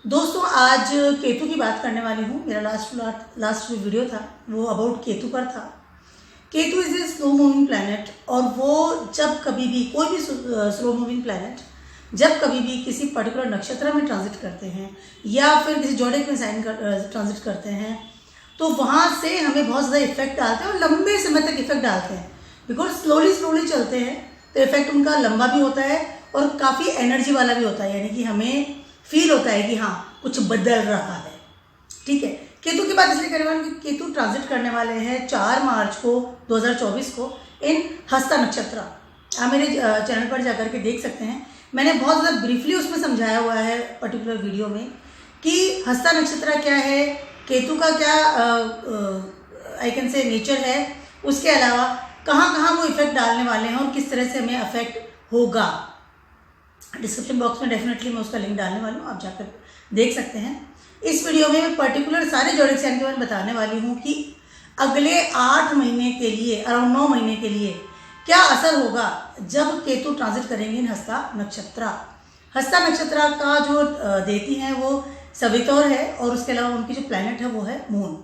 दोस्तों आज केतु की बात करने वाली हूँ। मेरा लास्ट जो वीडियो था वो अबाउट केतु पर था। Ketu is a slow moving planet और वो जब कभी भी कोई भी स्लो मूविंग प्लैनेट जब कभी भी किसी पर्टिकुलर नक्षत्र में ट्रांजिट करते हैं या फिर किसी जोड़े में साइन ट्रांजिट करते हैं तो वहाँ से हमें बहुत ज़्यादा इफेक्ट डालते हैं और लंबे समय तक इफेक्ट डालते हैं। बिकॉज स्लोली चलते हैं तो इफेक्ट उनका लंबा भी होता है और काफ़ी एनर्जी वाला भी होता है, यानी कि हमें फील होता है कि हाँ कुछ बदल रहा है। ठीक है, केतु की बात इसलिए करने वाले कि केतु ट्रांजिट करने वाले हैं 4 मार्च को 2024 को इन हस्ता नक्षत्र। आप मेरे चैनल पर जाकर के देख सकते हैं, मैंने बहुत ज़्यादा ब्रीफली उसमें समझाया हुआ है पर्टिकुलर वीडियो में कि हस्ता नक्षत्र क्या है, केतु का क्या आई कैन से नेचर है, उसके अलावा कहाँ कहाँ वो इफेक्ट डालने वाले हैं और किस तरह से हमें अफेक्ट होगा। डिस्क्रिप्शन बॉक्स में डेफिनेटली मैं उसका लिंक डालने वाली हूँ, आप जाकर देख सकते हैं। इस वीडियो में मैं पर्टिकुलर सारे जोडिक साइन के बारे में बताने वाली हूँ कि अगले 8 महीने के लिए, अराउंड 9 महीने के लिए क्या असर होगा जब केतु ट्रांजिट करेंगे इन हस्ता नक्षत्र। हस्ता नक्षत्र का जो देती हैं वो सवितौर है और उसके अलावा उनकी जो प्लैनेट है वो है मून।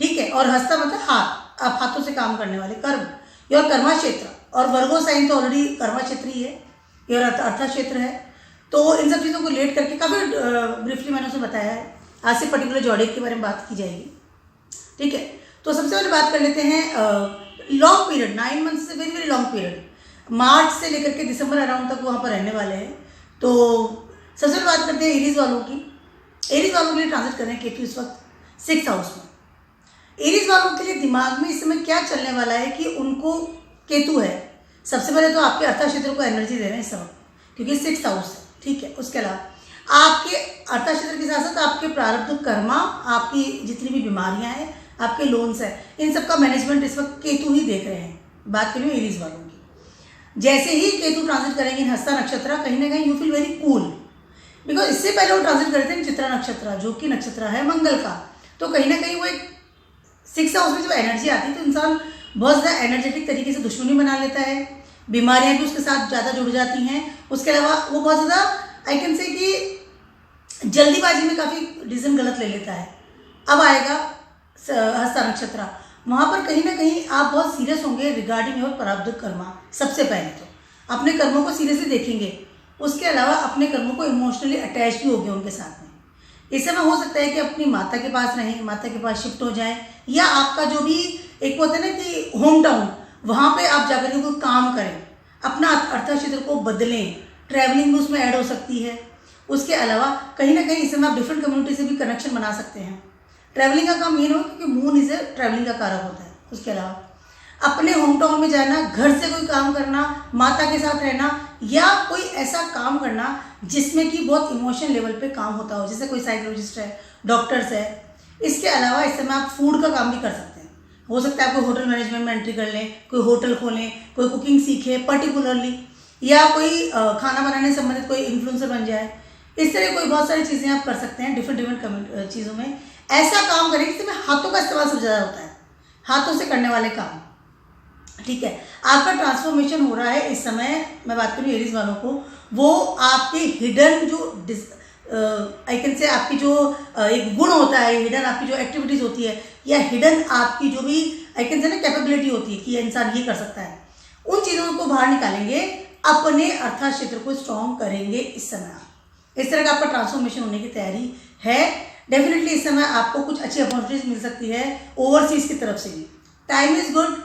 ठीक है, और हस्ता मतलब हाथ, आप हाथों से काम करने वाले, कर्म, योर कर्मा क्षेत्र। और वर्गो साइन तो ऑलरेडी कर्मा क्षेत्र ही है, योर अर्था क्षेत्र है। तो इन सब चीज़ों को रिलेट करके काफ़ी ब्रीफली मैंने उसे बताया है। आज से पर्टिकुलर जोडिक के बारे में बात की जाएगी। ठीक है, तो सबसे पहले बात कर लेते हैं लॉन्ग पीरियड, 9 मंथ्स से वेरी लॉन्ग पीरियड, मार्च से लेकर के दिसंबर अराउंड तक वहाँ पर रहने वाले हैं। तो सबसे पहले बात करते हैं एरीज वालों की। एरीज वालों के लिए ट्रांजिट कर रहे हैं केतु इस वक्त 6th हाउस में। एरीज वालों के लिए दिमाग में इस समय क्या चलने वाला है कि उनको केतु है, सबसे पहले तो आपके अर्था क्षेत्र को एनर्जी दे रहे हैं इस समय क्योंकि 6th हाउस है। ठीक है, उसके अलावा आपके अर्था क्षेत्र के साथ साथ आपके प्रारब्ध कर्मा, आपकी जितनी भी बीमारियां हैं, आपके लोन्स हैं, इन सब का मैनेजमेंट इस वक्त केतु ही देख रहे हैं। बात करें एरीज वालों की, जैसे ही केतु ट्रांजिट करेंगे हस्ता नक्षत्र, कहीं ना कहीं you feel very cool. Because इससे पहले वो ट्रांजिट करते हैं चित्रा नक्षत्र, जो कि नक्षत्र है मंगल का। तो कहीं ना कहीं वो एक 6th हाउस में जब एनर्जी आती है तो इंसान बहुत ज़्यादा एनर्जेटिक तरीके से दुश्मनी बना लेता है, बीमारियां भी उसके साथ ज़्यादा जुड़ जाती हैं। उसके अलावा वो बहुत ज़्यादा आई कैन से कि जल्दीबाजी में काफ़ी डिसीजन गलत ले लेता है। अब आएगा हस्ता नक्षत्र, वहाँ पर कहीं ना कहीं आप बहुत सीरियस होंगे रिगार्डिंग योर प्रारब्ध कर्मा। सबसे पहले तो अपने कर्मों को सीरियसली देखेंगे, उसके अलावा अपने कर्मों को इमोशनली अटैच भी होंगे उनके साथ में। इस समय हो सकता है कि अपनी माता के पास रहें, माता के पास शिफ्ट हो जाएं, या आपका जो भी एक होता है ना कि होम टाउन, वहाँ पे आप जाकर के कोई काम करें, अपना अर्था क्षेत्र को बदलें। ट्रैवलिंग भी उसमें ऐड हो सकती है। उसके अलावा कहीं ना कहीं इस समय आप डिफरेंट कम्युनिटी से भी कनेक्शन बना सकते हैं। ट्रैवलिंग का काम ये ना हो क्योंकि मून इज ट्रैवलिंग का कारक होता है। उसके अलावा अपने होम टाउन में जाना, घर से कोई काम करना, माता के साथ रहना, या कोई ऐसा काम करना जिसमें कि बहुत इमोशन लेवल पे काम होता हो, जैसे कोई साइकोलॉजिस्ट है, डॉक्टर्स है। इसके अलावा इस समय आप फूड का काम भी कर सकते हैं। हो सकता है आप कोई होटल मैनेजमेंट में एंट्री कर लें, कोई होटल खोलें, कोई कुकिंग सीखें पर्टिकुलरली, या कोई खाना बनाने से संबंधित कोई इन्फ्लुएंसर बन जाए। इस तरह कोई बहुत सारी चीज़ें आप कर सकते हैं डिफरेंट चीज़ों में। ऐसा काम करें जिसमें हाथों का इस्तेमाल सबसे ज़्यादा होता है, हाथों से करने वाले काम। ठीक है, आपका ट्रांसफॉर्मेशन हो रहा है इस समय। मैं बात करूँ एरीज वालों को, वो आपके हिडन जो आई कैन से आपकी जो एक गुण होता है, हिडन आपकी जो एक्टिविटीज़ होती है, या हिडन आपकी जो भी आई कैन से ना कैपेबिलिटी होती है कि ये इंसान ये कर सकता है, उन चीज़ों को बाहर निकालेंगे, अपने अर्था क्षेत्र को स्ट्रॉन्ग करेंगे इस समय। इस तरह का आपका ट्रांसफॉर्मेशन होने की तैयारी है। डेफिनेटली इस समय आपको कुछ अच्छी अपॉर्चुनिटीज मिल सकती है ओवरसीज की तरफ से भी। Time is good,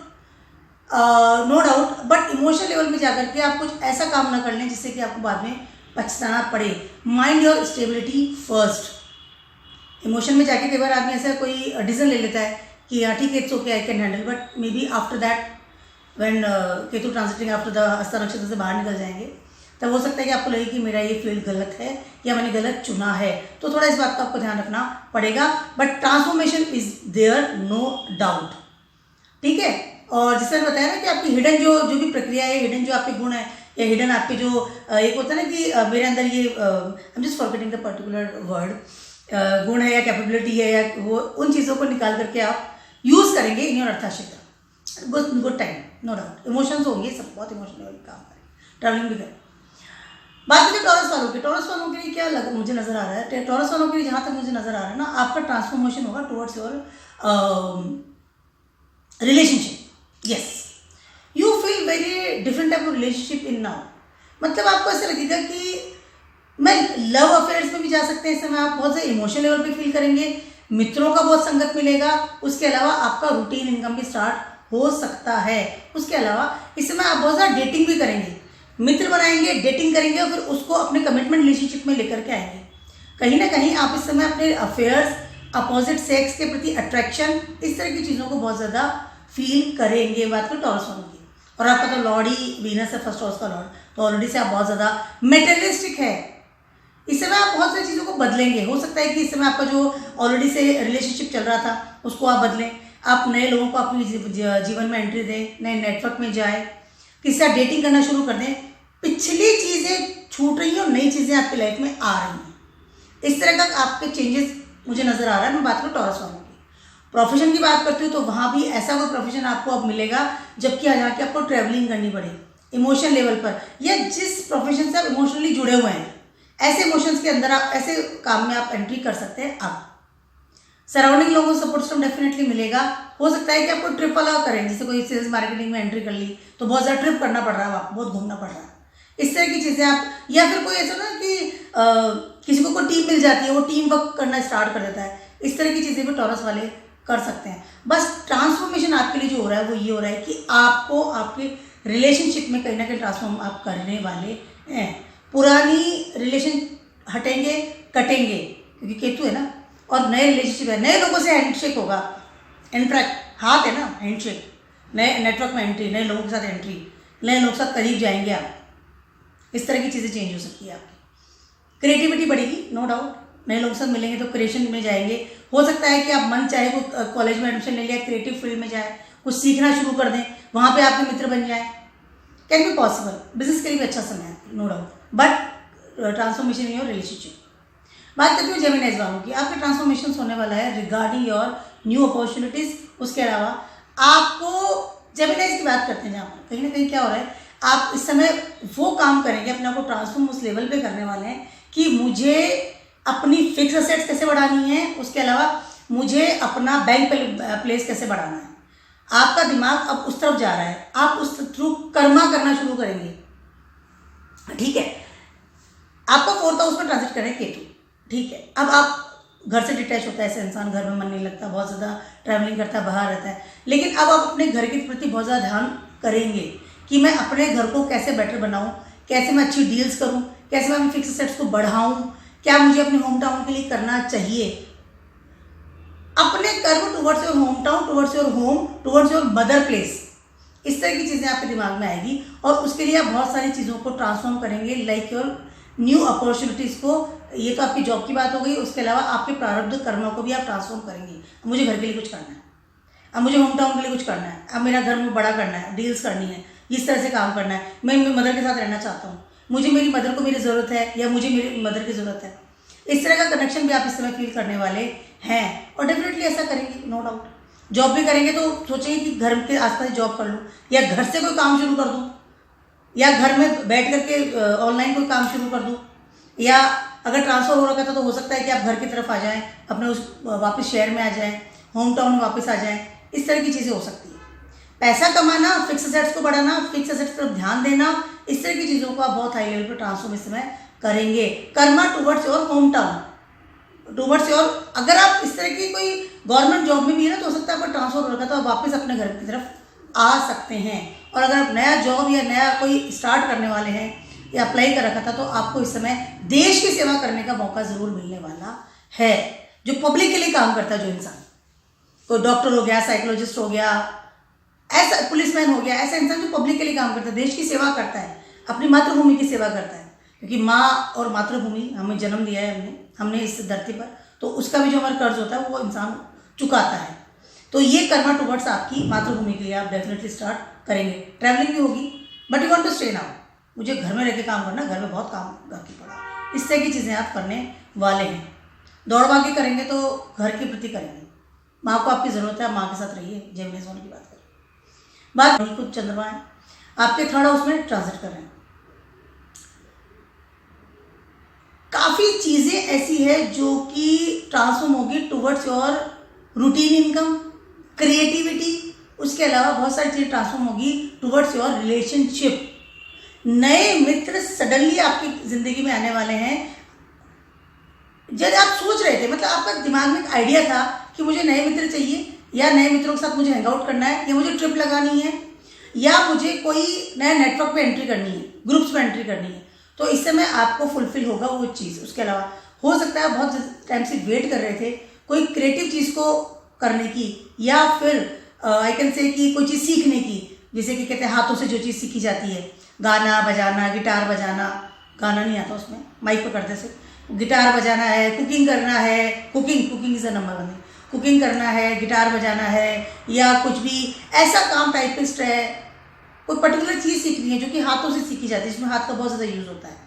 no doubt, but emotional level में जाकर के आप कुछ ऐसा काम ना कर लें जिससे कि आपको बाद में पछताना पड़े। Mind your stability first. Emotion में जाके कई बार आदमी ऐसा कोई डिसीजन ले लेता है कि हाँ ठीक है, it's okay, I can handle, but may be after that when Ketu transiting after the हस्ता नक्षत्र से बाहर निकल जाएंगे, तब हो सकता है कि आपको लगे कि मेरा ये फील्ड गलत है या मैंने गलत चुना है। तो थोड़ा इस बात का आपको ध्यान रखना पड़ेगा, but transformation is there, no doubt. ठीक है, और जिस तरह बताया ना कि आपकी हिडन जो भी प्रक्रिया है, हिडन जो आपके गुण है, या हिडन आपके जो एक होता है ना कि मेरे अंदर ये I am just forgetting the particular word, गुण है या कैपेबिलिटी है, या वो उन चीज़ों को निकाल करके आप यूज़ करेंगे इन योर अर्था क्षेत्र। Good time, no doubt. Emotions होंगे, सब बहुत इमोशनल काम करें, ट्रैवलिंग भी करें। बात करें टॉरस वालों की, टॉरस वालों के लिए क्या मुझे नज़र आ रहा है, टॉरस वालों के लिए जहाँ तक मुझे नज़र आ रहा है ना, आपका ट्रांसफॉर्मेशन होगा towards your relationship. Yes, you feel very different type of relationship in now. मतलब आपको ऐसा लगेगा कि मैं लव अफेयर्स में भी जा सकते हैं इस समय, आप बहुत से इमोशनल लेवल पे फील करेंगे, मित्रों का बहुत संगत मिलेगा, उसके अलावा आपका रूटीन इनकम भी स्टार्ट हो सकता है। उसके अलावा इस समय आप बहुत ज़्यादा डेटिंग भी करेंगे, मित्र बनाएंगे, डेटिंग करेंगे और फिर उसको अपने कमिटमेंट रिलेशनशिप में लेकर के आएंगे। कहीं ना कहीं आप इस समय अपने अफेयर्स, अपोजिट सेक्स के प्रति अट्रैक्शन, इस तरह की चीज़ों को बहुत ज़्यादा फील करेंगे। बात करें टॉरस वालों की, और आपका तो लॉर्ड ही वीनस है, फर्स्ट हाउस का लॉर्ड, तो ऑलरेडी से आप बहुत ज़्यादा मेटेरियलिस्टिक है। इस समय आप बहुत सारी चीज़ों को बदलेंगे। हो सकता है कि इस समय आपका जो ऑलरेडी से रिलेशनशिप चल रहा था उसको आप बदलें, आप नए लोगों को अपनी जीवन में एंट्री दें, नए नेटवर्क में जाए, किसी से डेटिंग करना शुरू कर दें। पिछली चीज़ें छूट रही हैं और नई चीज़ें आपकी लाइफ में आ रही हैं। इस तरह का आपके चेंजेस मुझे नज़र आ रहा है। मैं बात करूँ टॉरस वालों की, प्रोफेशन की बात करती हूँ तो वहाँ भी ऐसा कोई प्रोफेशन आपको अब मिलेगा जबकि यहाँ की आपको ट्रैवलिंग करनी पड़े इमोशनल लेवल पर, या जिस प्रोफेशन से आप इमोशनली जुड़े हुए हैं, ऐसे इमोशंस के अंदर आप ऐसे काम में आप एंट्री कर सकते हैं। अब सराउंडिंग लोगों को सपोर्ट सिस्टम डेफिनेटली मिलेगा। हो सकता है कि आपको ट्रिप अलाउ करें, जैसे कोई सेल्स मार्केटिंग में एंट्री कर ली तो बहुत ज़्यादा ट्रिप करना पड़ रहा है, आपको बहुत घूमना पड़ रहा है, इस तरह की चीज़ें आप, या फिर कोई ऐसा ना कि किसी को कोई टीम मिल जाती है, वो टीम वर्क करना स्टार्ट कर देता है, इस तरह की चीज़ें भी टॉरस वाले कर सकते हैं। बस ट्रांसफॉर्मेशन आपके लिए जो हो रहा है वो ये हो रहा है कि आपको आपके रिलेशनशिप में कहीं ना कहीं ट्रांसफॉर्म आप करने वाले हैं। पुरानी रिलेशन हटेंगे, कटेंगे, क्योंकि केतु है ना, और नए रिलेशनशिप है, नए लोगों से हैंडशेक होगा, इंट्रैक्ट, हाथ है ना, हैंडशेक, नए नेटवर्क में एंट्री, नए लोगों के साथ एंट्री, नए लोगों के साथ करीब जाएंगे आप, इस तरह की चीज़ें चेंज हो सकती है आपकी। क्रिएटिविटी बढ़ेगी, नो डाउट, नए लोगों के साथ मिलेंगे तो क्रिएशन में जाएंगे। हो सकता है कि आप मन चाहे वो कॉलेज में एडमिशन ले लिया, क्रिएटिव फील्ड में जाए, कुछ सीखना शुरू कर दें, वहाँ पे आपके मित्र बन जाए, कैन बी पॉसिबल। बिजनेस के लिए भी अच्छा समय है, no doubt, but transformation in your relationship. बात करती हूँ जेमिनाइज वालों की, आपके ट्रांसफॉर्मेशन होने वाला है रिगार्डिंग योर न्यू अपॉर्चुनिटीज। उसके अलावा आपको जेमिनाइज की बात करते हैं जहाँ पर कहीं ना कहीं क्या हो रहा है, आप इस समय वो काम करेंगे, अपने आप को ट्रांसफॉर्म उस लेवल पे करने वाले हैं कि मुझे अपनी फिक्स असेट्स कैसे बढ़ानी है, उसके अलावा मुझे अपना बैंक प्लेस कैसे बढ़ाना है। आपका दिमाग अब उस तरफ जा रहा है, आप उस थ्रू कर्मा करना शुरू करेंगे। ठीक है, आपका फोर्थ हाउस में ट्रांजिट करें केतु। ठीक है, अब आप घर से डिटैच होता है ऐसे इंसान, घर में मन नहीं लगता, बहुत ज़्यादा ट्रैवलिंग करता है, बाहर रहता है, लेकिन अब आप अपने घर के प्रति बहुत ज़्यादा ध्यान करेंगे कि मैं अपने घर को कैसे बेटर बनाऊं, कैसे मैं अच्छी डील्स करूं, कैसे मैं अपने फिक्स सेट्स को बढ़ाऊं, क्या मुझे अपने होम टाउन के लिए करना चाहिए। अपने कर्म towards your home town, towards your home, towards your mother place, इस तरह की चीज़ें आपके दिमाग में आएगी और उसके लिए आप बहुत सारी चीज़ों को ट्रांसफॉर्म करेंगे, लाइक योर न्यू अपॉर्चुनिटीज़ को। ये तो आपकी जॉब की बात हो गई, उसके अलावा आपके प्रारब्ध कर्मों को भी आप ट्रांसफॉर्म करेंगे। मुझे घर के लिए कुछ करना है, अब मुझे होम टाउन के लिए कुछ करना है, अब मेरा घर में बड़ा करना है, डील्स करनी है, इस तरह से काम करना है, मैं मेरी मदर के साथ रहना चाहता हूँ, मुझे मेरी मदर को मेरी ज़रूरत है या मुझे मेरी मदर की ज़रूरत है। इस तरह का कनेक्शन भी आप इस समय फील करने वाले हैं और डेफिनेटली ऐसा करेंगे, नो डाउट। जॉब भी करेंगे तो सोचेंगे कि घर के आसपास जॉब कर लूँ या घर से कोई काम शुरू कर दूँ या घर में बैठ करके ऑनलाइन कोई काम शुरू कर दूँ, या अगर ट्रांसफ़र हो रखा था तो हो सकता है कि आप घर की तरफ आ जाएं, अपने उस वापस शहर में आ जाएं, होम टाउन में वापस आ जाएं, इस तरह की चीज़ें हो सकती है। पैसा कमाना, फिक्स असेट्स को बढ़ाना, फिक्स असेट्स पर ध्यान देना, इस तरह की चीज़ों को आप बहुत हाई लेवल पर ट्रांसफॉर्म इस समय करेंगे। Karma towards your home town, towards your, अगर आप इस तरह की कोई गवर्नमेंट जॉब में भी है ना तो हो सकता है आपका ट्रांसफर हो रखा तो आप वापस अपने घर की तरफ आ सकते हैं। और अगर आप नया जॉब या नया कोई स्टार्ट करने वाले हैं या अप्लाई कर रखा था तो आपको इस समय देश की सेवा करने का मौका ज़रूर मिलने वाला है। जो पब्लिक के लिए काम करता है, जो इंसान, कोई डॉक्टर हो गया, साइकोलॉजिस्ट हो गया, ऐसा पुलिसमैन हो गया, ऐसा इंसान जो पब्लिक के लिए काम करता है, देश की सेवा करता है, अपनी मातृभूमि की सेवा करता है, क्योंकि माँ और मातृभूमि हमें जन्म दिया है हमने इस धरती पर, तो उसका भी जो हमारा कर्ज होता है वो इंसान चुकाता है। तो ये कर्मा टुवर्ड्स आपकी मातृभूमि के लिए आप डेफिनेटली स्टार्ट करेंगे। ट्रैवलिंग भी होगी, but you want to stay now, मुझे घर में रह के काम करना, घर में बहुत काम बाकी पड़ा, इस तरह की चीज़ें आप करने वाले हैं। दौड़ भागी करेंगे तो घर के प्रति करेंगे, माँ को आपकी ज़रूरत है, आप माँ के साथ रहिए। जेमिनी होने की बात करें, बात नहीं, कुछ चंद्रमा है आपके थर्ड हाउस में ट्रांजिट कर रहे हैं। काफ़ी चीज़ें ऐसी है जो कि ट्रांसफॉर्म होगी towards your routine income, creativity. उसके अलावा बहुत सारी चीज़ें ट्रांसफॉर्म होगी टुवर्ड्स योर रिलेशनशिप। नए मित्र सडनली आपकी ज़िंदगी में आने वाले हैं। जब आप सोच रहे थे, मतलब आपका दिमाग में एक आइडिया था कि मुझे नए मित्र चाहिए, या नए मित्रों के साथ मुझे हैंग आउट करना है, या मुझे ट्रिप लगानी है, या मुझे कोई नया नेटवर्क पे एंट्री करनी है, ग्रुप्स पे एंट्री करनी है, तो इस समय आपको फुलफिल होगा वो चीज़। उसके अलावा हो सकता है बहुत टाइम से वेट कर रहे थे कोई क्रिएटिव चीज़ को करने की, या फिर आई कैन से कि कोई चीज़ सीखने की, जैसे कि कहते हैं हाथों से जो चीज़ सीखी जाती है, गाना बजाना, गिटार बजाना, गाना नहीं आता उसमें, माइक पे करते से, गिटार बजाना है, कुकिंग करना है, cooking is the number one, cooking करना है, गिटार बजाना है, या कुछ भी ऐसा काम टाइपिस्ट है, कोई पर्टिकुलर चीज़ सीखनी है जो कि हाथों से सीखी जाती है, जिसमें हाथ का बहुत ज़्यादा यूज़ होता है।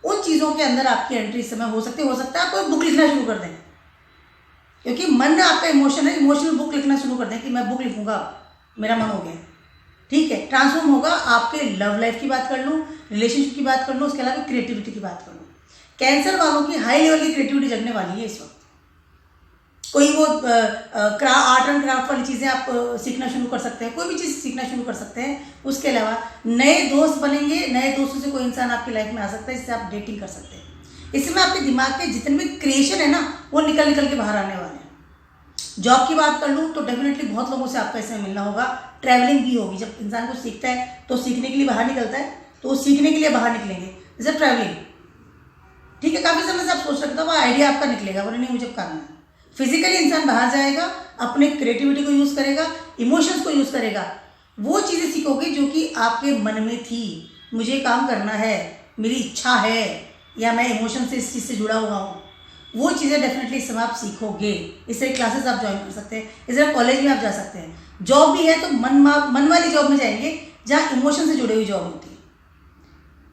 उन चीज़ों के अंदर आपकी एंट्री इस समय हो सकती है। आप कोई बुक लिखना शुरू कर दें, क्योंकि मन में आपका इमोशन है, इमोशनल बुक लिखना शुरू कर दें कि मैं बुक लिखूंगा, मेरा मन हो गया, ठीक है। ट्रांसफॉर्म होगा। आपके लव लाइफ की बात कर लूँ, रिलेशनशिप की बात कर लूँ, उसके अलावा क्रिएटिविटी की बात कर लूँ, कैंसर वालों की हाई लेवल की क्रिएटिविटी जगने वाली है इस वक्त। कोई वो आर्ट एंड क्राफ्ट वाली चीज़ें आप सीखना शुरू कर सकते हैं, कोई भी चीज़ सीखना शुरू कर सकते हैं। उसके अलावा नए दोस्त बनेंगे, नए दोस्तों से कोई इंसान आपकी लाइफ में आ सकता है जिससे आप डेटिंग कर सकते हैं। इसमें आपके दिमाग के जितने भी क्रिएशन है ना, वो निकल के बाहर आने वाले हैं। जॉब की बात कर लूँ तो डेफिनेटली बहुत लोगों से आपका इसमें मिलना होगा। ट्रैवलिंग भी होगी। जब इंसान को सीखता है तो सीखने के लिए बाहर निकलता है, तो सीखने के लिए बाहर निकलेंगे, जैसे ट्रैवलिंग, ठीक है। काफ़ी समय से आप सोच रखते हो, वो आइडिया आपका निकलेगा, बोले नहीं मुझे करना है। फिजिकली इंसान बाहर जाएगा, अपने क्रिएटिविटी को यूज़ करेगा, इमोशंस को यूज़ करेगा, वो चीज़ें सीखोगे जो कि आपके मन में थी, मुझे काम करना है, मेरी इच्छा है, या मैं इमोशन से इस चीज़ से जुड़ा हुआ हूँ, वो चीज़ें डेफिनेटली इस समय आप सीखोगे। इस तरह क्लासेस आप ज्वाइन कर सकते हैं, इस तरह कॉलेज में आप जा सकते हैं। जॉब भी है तो मन वाली जॉब में जाएंगे जहाँ इमोशन से जुड़ी हुई जॉब होती है।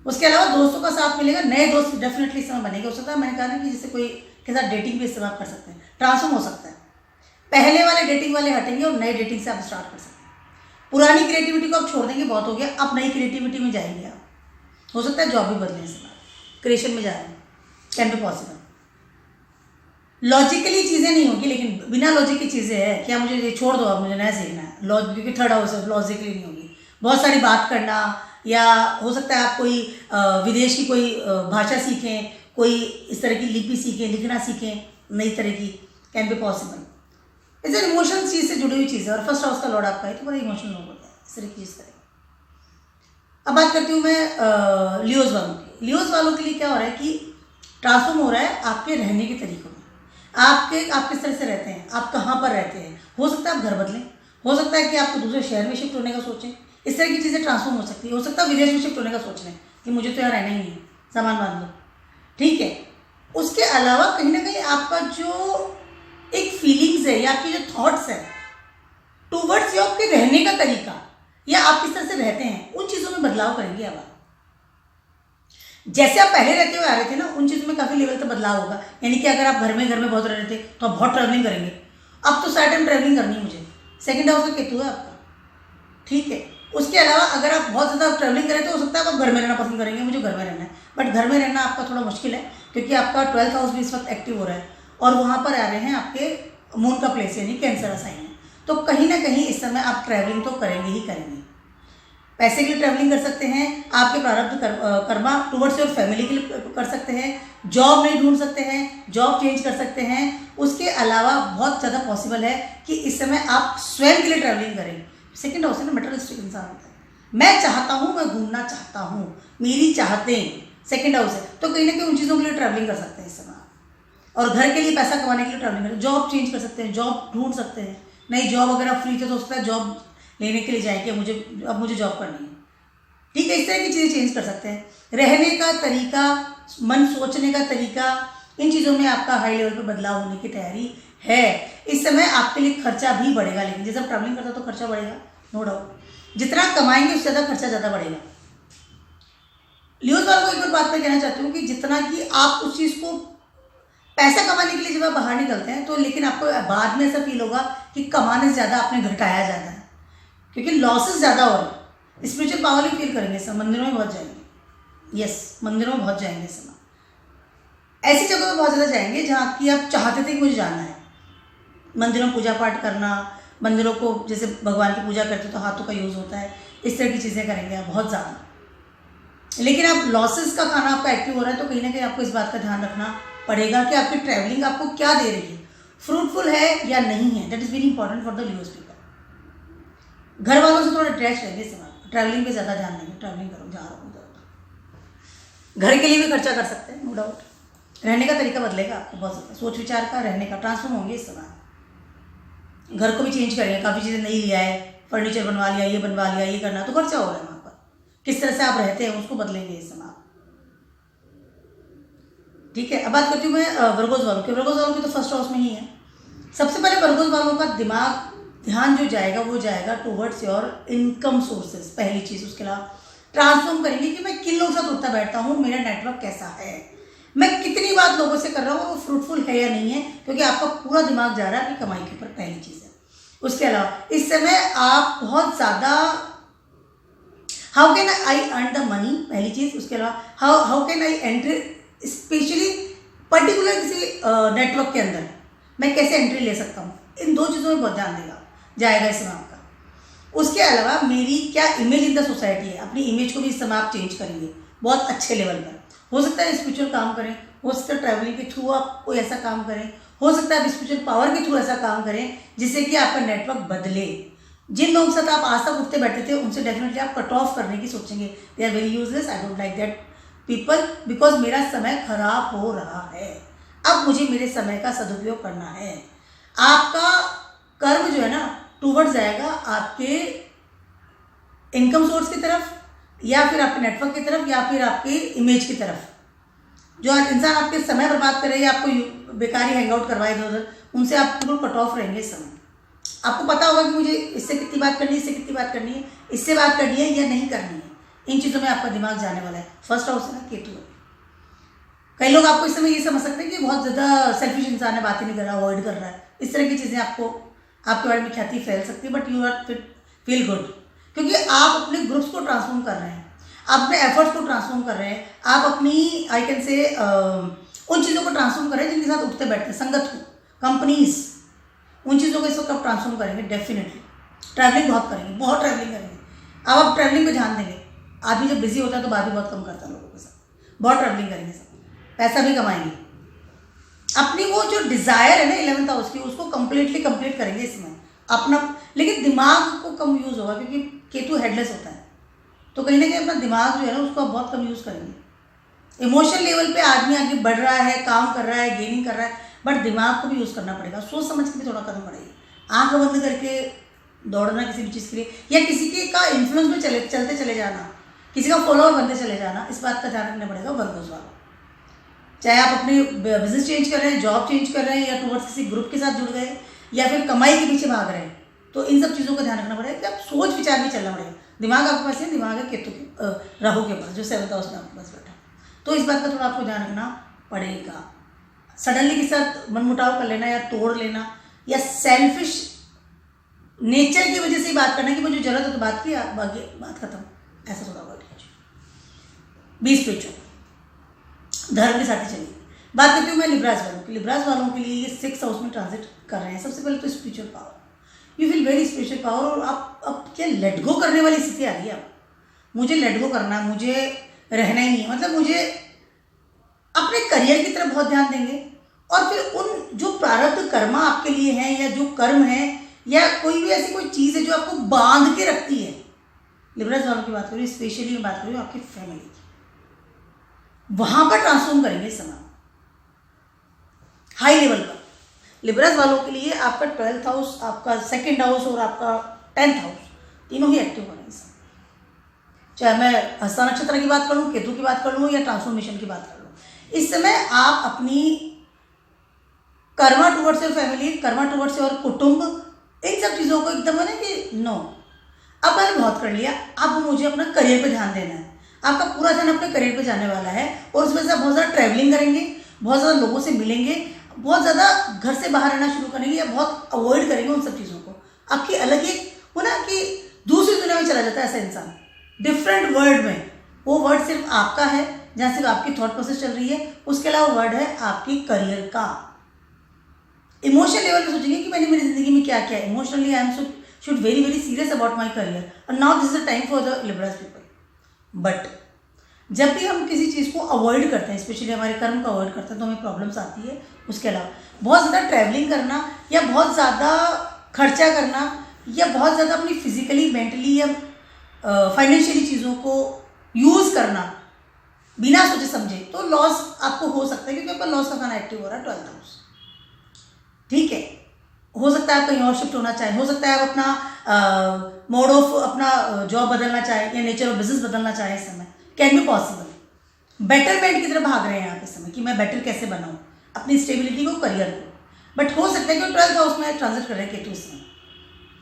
उसके अलावा दोस्तों का साथ मिलेगा, नए दोस्त डेफिनेटली इस समय बनेंगे। हो सकता है, मैंने कहा ना कि जैसे कोई के साथ डेटिंग भी इस्तेमाल कर सकते हैं, ट्रांसफॉर्म हो सकता है। पहले वाले डेटिंग वाले हटेंगे और नए डेटिंग से आप स्टार्ट कर सकते हैं। पुरानी क्रिएटिविटी को आप छोड़ देंगे, बहुत हो गया, अब नई क्रिएटिविटी में जाएंगे आप। हो सकता है जॉब भी बदले, इस बार क्रिएशन में जा रहे हैं, कैन बी पॉसिबल। लॉजिकली चीज़ें नहीं होगी, लेकिन बिना लॉजिक की चीज़ें हैं। क्या मुझे ये छोड़ दो, अब मुझे नया सीखना है, क्योंकि थर्ड हाउस है, लॉजिकली नहीं होगी। बहुत सारी बात करना, या हो सकता है आप कोई विदेश की कोई भाषा सीखें, कोई इस तरह की लिपि सीखें, लिखना सीखें, नई तरह की, कैन बी पॉसिबल। इस इमोशनल चीज़ से जुड़ी हुई चीज़ है, और फर्स्ट हाउस का लॉर्ड आपका है तो बड़ा इमोशनल होता है, इस तरह की चीज़ करें। अब बात करती हूँ मैं लियोज वालों की। लियोज वालों के लिए क्या हो रहा है कि ट्रांसफॉर्म हो रहा है आपके रहने के तरीकों में। आप किस तरह से रहते हैं, आप कहाँ पर रहते हैं। हो सकता है आप घर बदलें, हो सकता है कि आपको दूसरे शहर में शिफ्ट होने का सोचें, इस तरह की चीज़ें ट्रांसफॉर्म हो सकती है। हो सकता है विदेश में शिफ्ट होने का सोच लें कि मुझे तो यहाँ रहना ही नहीं है, सामान बांध लो, ठीक है। उसके अलावा कहीं ना कहीं आपका जो एक फीलिंग्स है, या आपकी जो थॉट्स है टूवर्ड्स या आपके रहने का तरीका, या आप किस तरह से रहते हैं, उन चीज़ों में बदलाव करेंगे। अब जैसे आप पहले रहते हुए आ रहे थे ना, उन चीज़ों में काफ़ी लेवल तक बदलाव होगा। यानी कि अगर आप घर में बहुत रह रहे थे तो आप बहुत ट्रैवलिंग करेंगे। अब तो सारा टाइम ट्रैवलिंग करनी है मुझे, सेकंड हाउस का केतु है आपका, ठीक है। उसके अलावा अगर आप बहुत ज़्यादा ट्रैवलिंग करें तो हो सकता है आप घर में रहना पसंद करेंगे, मुझे घर में रहना है। बट घर में रहना आपका थोड़ा मुश्किल है, क्योंकि आपका 12th हाउस भी इस वक्त एक्टिव हो रहा है, और वहाँ पर आ रहे हैं आपके मून का प्लेस, यानी कैंसर साइन है। तो कहीं ना कहीं इस समय आप ट्रैवलिंग तो करेंगे ही करेंगे। पैसे के लिए ट्रैवलिंग कर सकते हैं, आपके प्रारब्ध कर्मा टुवर्ड्स योर फैमिली के लिए कर सकते हैं, जॉब नहीं ढूंढ सकते हैं, जॉब चेंज कर सकते हैं। उसके अलावा बहुत ज़्यादा पॉसिबल है कि इस समय आप स्वयं के लिए ट्रैवलिंग करें। सेकंड हाउस है ना, मटेरियलिस्टिक इंसान होता है, मैं चाहता हूँ, मैं घूमना चाहता हूँ, मेरी चाहतें, सेकंड हाउस है। तो कहीं ना कहीं उन चीज़ों के लिए ट्रैवलिंग कर सकते हैं इस समय। और घर के लिए पैसा कमाने के लिए ट्रैवलिंग करें, जॉब चेंज कर सकते हैं, जॉब ढूंढ सकते हैं। नई जॉब अगर आप फ्री थे तो उसका जॉब लेने के लिए जाएंगे, अब मुझे जॉब करनी है, ठीक है। इस तरह की चीज़ें चेंज कर सकते हैं। रहने का तरीका, मन सोचने का तरीका, इन चीज़ों में आपका हाई लेवल पर बदलाव होने की तैयारी है। इस समय आपके लिए खर्चा भी बढ़ेगा, लेकिन जैसे आप ट्रैवलिंग करते हो तो खर्चा बढ़ेगा, नो डाउट। जितना कमाएंगे उससे ज़्यादा खर्चा ज़्यादा बढ़ेगा। लियोज वालों को एक बार बात मैं कहना चाहती हूँ कि जितना कि आप उस चीज़ को पैसा कमाने के लिए जब आप बाहर निकलते हैं तो, लेकिन आपको बाद में ऐसा फील होगा कि कमाने से ज़्यादा आपने घटाया ज़्यादा है, क्योंकि लॉसेस ज़्यादा हो रहे हैं। स्पिरिचुअल पावर ही फील करेंगे, सब मंदिरों में बहुत जाएंगे, यस, मंदिरों में बहुत जाएंगे इस समय। ऐसी जगह पे बहुत ज़्यादा जाएंगे जहाँ की आप चाहते थे कि मुझे जाना है। मंदिरों में पूजा पाठ करना, मंदिरों को जैसे भगवान की पूजा करते तो हाथों का यूज़ होता है, इस तरह की चीज़ें करेंगे आप बहुत ज़्यादा। लेकिन आप लॉसेस का खाना आपका एक्टिव हो रहा है तो कहीं ना कहीं आपको इस बात का ध्यान रखना पड़ेगा कि आपकी ट्रैवलिंग आपको क्या दे रही है, फ्रूटफुल है या नहीं है। That is very important for the US people. घर वालों से थोड़ा अटैच रहेंगे इस बात, ट्रैवलिंग पे ज़्यादा ध्यान देंगे, ट्रैवलिंग करो, जा रहा हूँ उधर। घर के लिए भी खर्चा कर सकते हैं, नो डाउट। रहने का तरीका बदलेगा आपको बहुत ज़्यादा, सोच विचार का रहने का ट्रांसफॉर्म होंगे इस समय। घर को भी चेंज करेंगे, काफ़ी चीज़ें नहीं लिया है, फर्नीचर बनवा लिया, ये बनवा लिया, ये करना, तो खर्चा हो रहा है वहाँ पर। किस तरह से आप रहते हैं उसको बदलेंगे इस समय आप। ठीक है, अब बात करती हूँ मैं वर्गोस वालों की। वर्गोस वालों की तो फर्स्ट हाउस में ही है। सबसे पहले वर्गोस वालों का ध्यान जो जाएगा वो जाएगा टूवर्ड्स योर इनकम सोर्सेज, पहली चीज़। उसके अलावा ट्रांसफॉर्म करेंगे कि मैं किन लोगों के साथ उठता बैठता हूँ, मेरा नेटवर्क कैसा है, मैं कितनी बात लोगों से कर रहा हूँ, वो फ्रूटफुल है या नहीं है, क्योंकि आपका पूरा दिमाग जा रहा है अपनी कमाई के ऊपर, पहली चीज़ है। उसके अलावा इस समय आप बहुत ज़्यादा how can I earn the money, पहली चीज़। उसके अलावा how can I enter specially particular किसी नेटवर्क के अंदर मैं कैसे एंट्री ले सकता हूँ, इन दो चीज़ों में बहुत ध्यान देगा जाएगा इस समय आपका। उसके अलावा मेरी क्या इमेज इन द सोसाइटी है, अपनी इमेज को भी इस समय आप चेंज करेंगे बहुत अच्छे लेवल पर। हो सकता है स्पिरिचुअल काम करें, हो सकता है ट्रैवलिंग के थ्रू आप कोई ऐसा काम करें, हो सकता है आप स्पिरिचुअल पावर के थ्रू ऐसा काम करें जिससे कि आपका नेटवर्क बदले। जिन लोगों के साथ आप आज तक उठते बैठते थे उनसे डेफिनेटली आप कट ऑफ करने की सोचेंगे, they are very useless, I don't like that people, because मेरा समय खराब हो रहा है, अब मुझे मेरे समय का सदुपयोग करना है। आपका कर्म जो है ना टूवर्ड जाएगा आपके इनकम सोर्स की तरफ, या फिर आपके नेटवर्क की तरफ, या फिर आपकी इमेज की तरफ। जो इंसान आपके समय बर्बाद करे या आपको बेकारी हैंग आउट करवाए इधर उधर, उनसे आप बिल्कुल कट ऑफ रहेंगे इस समय। आपको पता होगा कि मुझे इससे कितनी बात करनी है, इससे कितनी बात करनी है, इससे बात करनी है या नहीं करनी है, इन चीज़ों में आपका दिमाग जाने वाला है। फर्स्ट हाउस है ना केतु है। कई लोग आपको इस समय ये समझ सकते हैं कि बहुत ज़्यादा सेल्फिश इंसान है, बात ही नहीं कर रहा, अवॉइड कर रहा है, इस तरह की चीज़ें आपको आपके बारे में ख्याति फैल सकती है। But you are feel good, क्योंकि आप अपने ग्रुप्स को ट्रांसफॉर्म कर रहे हैं, आप अपने एफर्ट्स को ट्रांसफॉर्म कर रहे हैं, आप अपनी आई कैन से उन चीज़ों को ट्रांसफॉर्म कर रहे हैं जिनके साथ उठते बैठते हैं, संगत को, कंपनीज, उन चीज़ों को इस वक्त आप ट्रांसफॉर्म करेंगे डेफिनेटली। ट्रैवलिंग बहुत करेंगे, बहुत ट्रैवलिंग करेंगे। अब आप ट्रैवलिंग पे ध्यान देंगे। आदमी जब बिजी होता है तो बात भी बहुत कम करता है लोगों के साथ। बहुत ट्रैवलिंग करेंगे, सब पैसा भी कमाएंगे। अपनी वो जो डिज़ायर है ना 11th हाउस की, उसको कंप्लीट करेंगे इसमें अपना। लेकिन दिमाग को कम यूज़ होगा क्योंकि केतु हेडलेस होता है, तो कहीं ना कहीं अपना दिमाग जो है ना उसको आप बहुत कम यूज़ करेंगे। इमोशनल लेवल पे आदमी आगे बढ़ रहा है, काम कर रहा है, गेनिंग कर रहा है, बट दिमाग को भी यूज़ करना पड़ेगा, सोच समझ के भी थोड़ा कदम बढ़ाइए। आँख बंद करके दौड़ना किसी भी चीज़ के लिए, या किसी के का इन्फ्लुएंस में चलते चले जाना, किसी का फॉलोअर बनते चले जाना, इस बात का ध्यान रखना पड़ेगा वर्गोस वाला। चाहे आप अपने बिजनेस चेंज कर रहे हैं, जॉब चेंज कर रहे हैं, या टूवर्ड्स किसी ग्रुप के साथ जुड़ गए, या फिर कमाई के पीछे भाग रहे हैं, तो इन सब चीज़ों का ध्यान रखना पड़ेगा कि आप सोच विचार भी चलना पड़ेगा। दिमाग आपके पास है, दिमाग है केतु के राहु के पास जो 7th हाउस में आपके पास बैठा, तो इस बात का थोड़ा आपको ध्यान रखना पड़ेगा। सडनली किसी साथ मनमुटाव कर लेना या तोड़ लेना, या सेल्फिश नेचर की वजह से ही बात करना कि मुझे जरूरत है तो बात की, बाकी बात खत्म, ऐसा थोड़ा अवॉइड कीजिए। 20 स्पिरिचुअल धर्म के साथ ही चलिए। बात करती हूँ मैं लिब्रास वालों की। लिब्रास वालों के लिए ये 6th हाउस में ट्रांजिट कर रहे हैं। सबसे पहले तो spiritual power, you feel very spiritual power, और आप अब क्या लेट गो करने वाली स्थिति आ रही है। अब मुझे लेट गो करना है, मुझे रहना ही नहीं है, मतलब मुझे अपने करियर की तरफ बहुत ध्यान देंगे, और फिर उन जो प्रारब्ध कर्मा आपके लिए हैं, या जो कर्म है, या कोई भी ऐसी कोई चीज़ है जो आपको बांध के रखती है। लिब्रास वालों की बात करूँ, स्पेशली मैं बात करूँ आपकी फैमिली की, वहां पर ट्रांसफॉर्म करेंगे इस समय हाई लेवल पर। लिब्रास वालों के लिए आपका 12th हाउस, आपका 2nd हाउस और आपका 10th हाउस तीनों ही एक्टिव हो रहे हैं इस समय। चाहे मैं हस्ता नक्षत्र की बात करूँ, केतु की बात कर लूँ, या ट्रांसफॉर्मेशन की बात कर लूँ, इस समय आप अपनी Karma towards your family, Karma towards your कुटुंब, इन सब चीज़ों को एकदम है ना कि नो, अब मैंने बहुत कर लिया, अब मुझे अपना करियर पे ध्यान देना है। आपका पूरा ध्यान अपने करियर पे जाने वाला है, और उसमें से आप बहुत ज़्यादा ट्रैवलिंग करेंगे, बहुत ज़्यादा लोगों से मिलेंगे, बहुत ज़्यादा घर से बाहर रहना शुरू करेंगे, या बहुत अवॉइड करेंगे उन सब चीज़ों को। आपकी अलग एक हो ना कि दूसरी दुनिया में चला जाता है ऐसा इंसान, डिफरेंट वर्ल्ड में। वो वर्ल्ड सिर्फ आपका है, जहाँ सिर्फ आपकी थॉट प्रोसेस चल रही है। उसके अलावा वर्ड है आपकी करियर का। इमोशनल लेवल पे सोचेंगे कि मैंने मेरी जिंदगी में क्या किया। Emotionally I am should very very serious about my career और now this is the time for the liberals people. But जब भी हम किसी चीज़ को अवॉइड करते हैं, स्पेशली हमारे कर्म को अवॉइड करते हैं, तो हमें प्रॉब्लम्स आती है। उसके अलावा बहुत ज़्यादा ट्रैवलिंग करना या बहुत ज़्यादा खर्चा करना या बहुत ज़्यादा अपनी फिजिकली मेंटली या फाइनेंशियली चीज़ों को यूज़ करना बिना सोचे समझे, तो लॉस आपको हो सकता है, क्योंकि आपका लॉस का खाना एक्टिव हो रहा है 12th हाउस। ठीक है, हो सकता है आप कहीं और शिफ्ट होना चाहें, हो सकता है आप अपना मोड ऑफ अपना जॉब बदलना चाहें या नेचर ऑफ बिजनेस बदलना चाहें। इस समय कैन बी पॉसिबल। बेटरमेंट की तरफ भाग रहे हैं आप इस समय कि मैं बेटर कैसे बनाऊं अपनी स्टेबिलिटी को, करियर को। बट हो सकता है कि 12th हाउस में ट्रांजिट कर रहे हैं केतु इस समय।